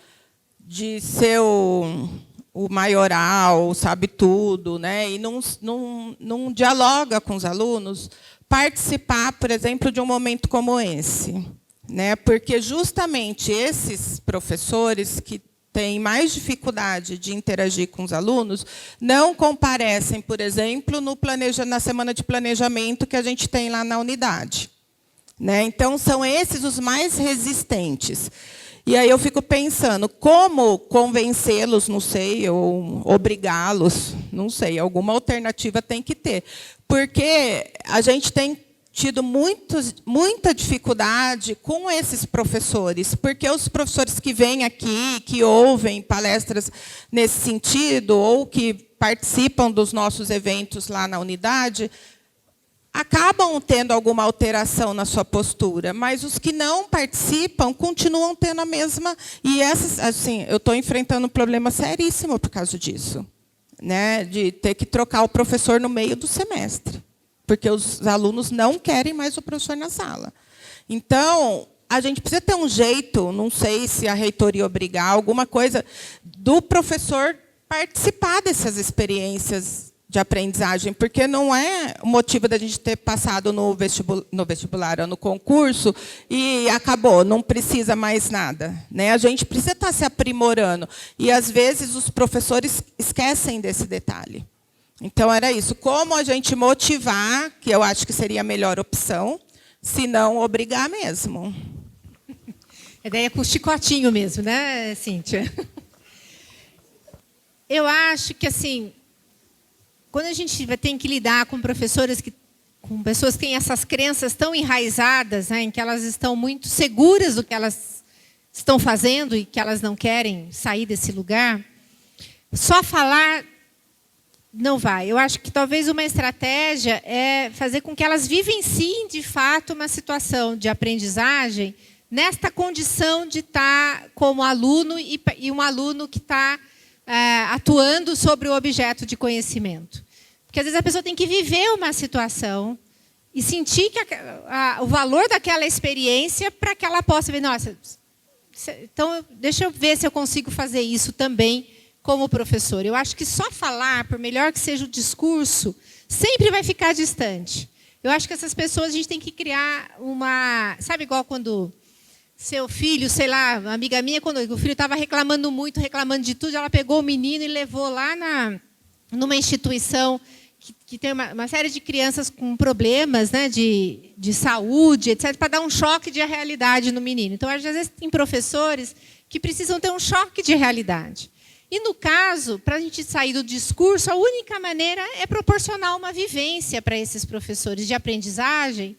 de ser o maioral, sabe tudo, né, e não dialoga com os alunos, participar, por exemplo, de um momento como esse, né? Porque justamente esses professores que têm mais dificuldade de interagir com os alunos não comparecem, por exemplo, na semana de planejamento que a gente tem lá na unidade, né? Então, são esses os mais resistentes. E aí eu fico pensando, como convencê-los, não sei, ou obrigá-los, não sei, alguma alternativa tem que ter. Porque a gente tem tido muita dificuldade com esses professores, porque os professores que vêm aqui, que ouvem palestras nesse sentido, ou que participam dos nossos eventos lá na unidade, acabam tendo alguma alteração na sua postura, mas os que não participam continuam tendo a mesma. E essas, assim, eu estou enfrentando um problema seríssimo por causa disso, né? De ter que trocar o professor no meio do semestre, porque os alunos não querem mais o professor na sala. Então, a gente precisa ter um jeito, não sei se a reitoria obrigar, alguma coisa, do professor participar dessas experiências de aprendizagem, porque não é o motivo da gente ter passado no vestibular ou no concurso e acabou, não precisa mais nada, né? A gente precisa estar se aprimorando. E, às vezes, os professores esquecem desse detalhe. Então, era isso. Como a gente motivar, que eu acho que seria a melhor opção, se não obrigar mesmo. A ideia é com o chicotinho mesmo, né, Cíntia? Eu acho que, assim, quando a gente tem que lidar com professores com pessoas que têm essas crenças tão enraizadas, né, em que elas estão muito seguras do que elas estão fazendo e que elas não querem sair desse lugar, só falar não vai. Eu acho que talvez uma estratégia é fazer com que elas vivenciem, de fato, uma situação de aprendizagem nesta condição de estar como aluno e um aluno que está atuando sobre o objeto de conhecimento. Porque, às vezes, a pessoa tem que viver uma situação e sentir que o valor daquela experiência para que ela possa ver, nossa, então, deixa eu ver se eu consigo fazer isso também como professor. Eu acho que só falar, por melhor que seja o discurso, sempre vai ficar distante. Eu acho que essas pessoas, a gente tem que criar uma... Sabe, igual quando seu filho, sei lá, uma amiga minha, quando o filho estava reclamando muito, reclamando de tudo, ela pegou o menino e levou lá numa instituição que tem uma série de crianças com problemas, né, de saúde, etc., para dar um choque de realidade no menino. Então, às vezes, tem professores que precisam ter um choque de realidade. E, no caso, para a gente sair do discurso, a única maneira é proporcionar uma vivência para esses professores de aprendizagem,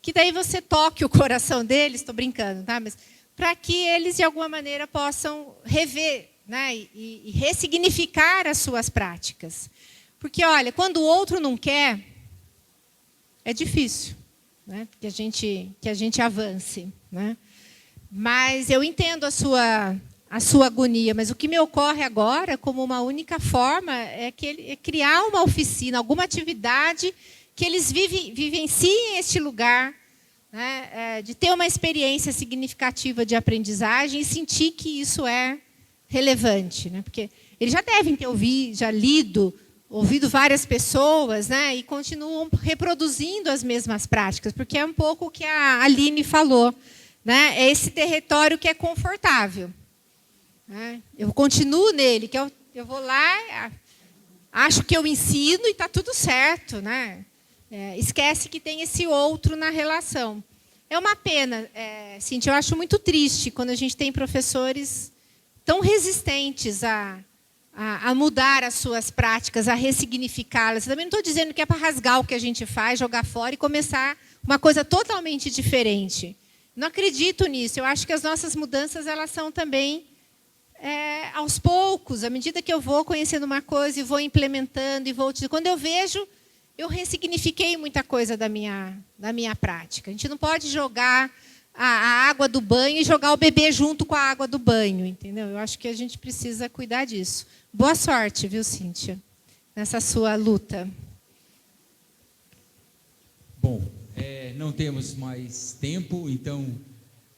que daí você toque o coração deles, estou brincando, tá? Mas para que eles, de alguma maneira, possam rever, né, e ressignificar as suas práticas. Porque, olha, quando o outro não quer, é difícil, né, que a gente avance, né? Mas eu entendo a sua agonia, mas o que me ocorre agora, como uma única forma, é criar uma oficina, alguma atividade que eles vivenciem este lugar, né, de ter uma experiência significativa de aprendizagem e sentir que isso é relevante, né? Porque eles já devem ter ouvido várias pessoas, né, e continuam reproduzindo as mesmas práticas, porque é um pouco o que a Aline falou, né? É esse território que é confortável, né? Eu continuo nele, que eu vou lá, acho que eu ensino e está tudo certo, né? Esquece que tem esse outro na relação. É uma pena, Cíntia, eu acho muito triste quando a gente tem professores tão resistentes a mudar as suas práticas, a ressignificá-las. Também não estou dizendo que é para rasgar o que a gente faz, jogar fora e começar uma coisa totalmente diferente. Não acredito nisso. Eu acho que as nossas mudanças elas são também aos poucos, à medida que eu vou conhecendo uma coisa e vou implementando e vou... Quando eu vejo, eu ressignifiquei muita coisa da minha prática. A gente não pode jogar a água do banho e jogar o bebê junto com a água do banho, entendeu? Eu acho que a gente precisa cuidar disso. Boa sorte, viu, Cíntia, nessa sua luta. Bom, não temos mais tempo, então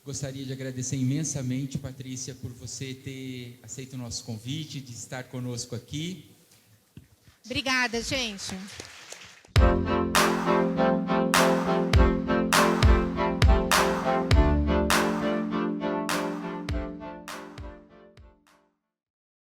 gostaria de agradecer imensamente, Patrícia, por você ter aceito o nosso convite, de estar conosco aqui. Obrigada, gente.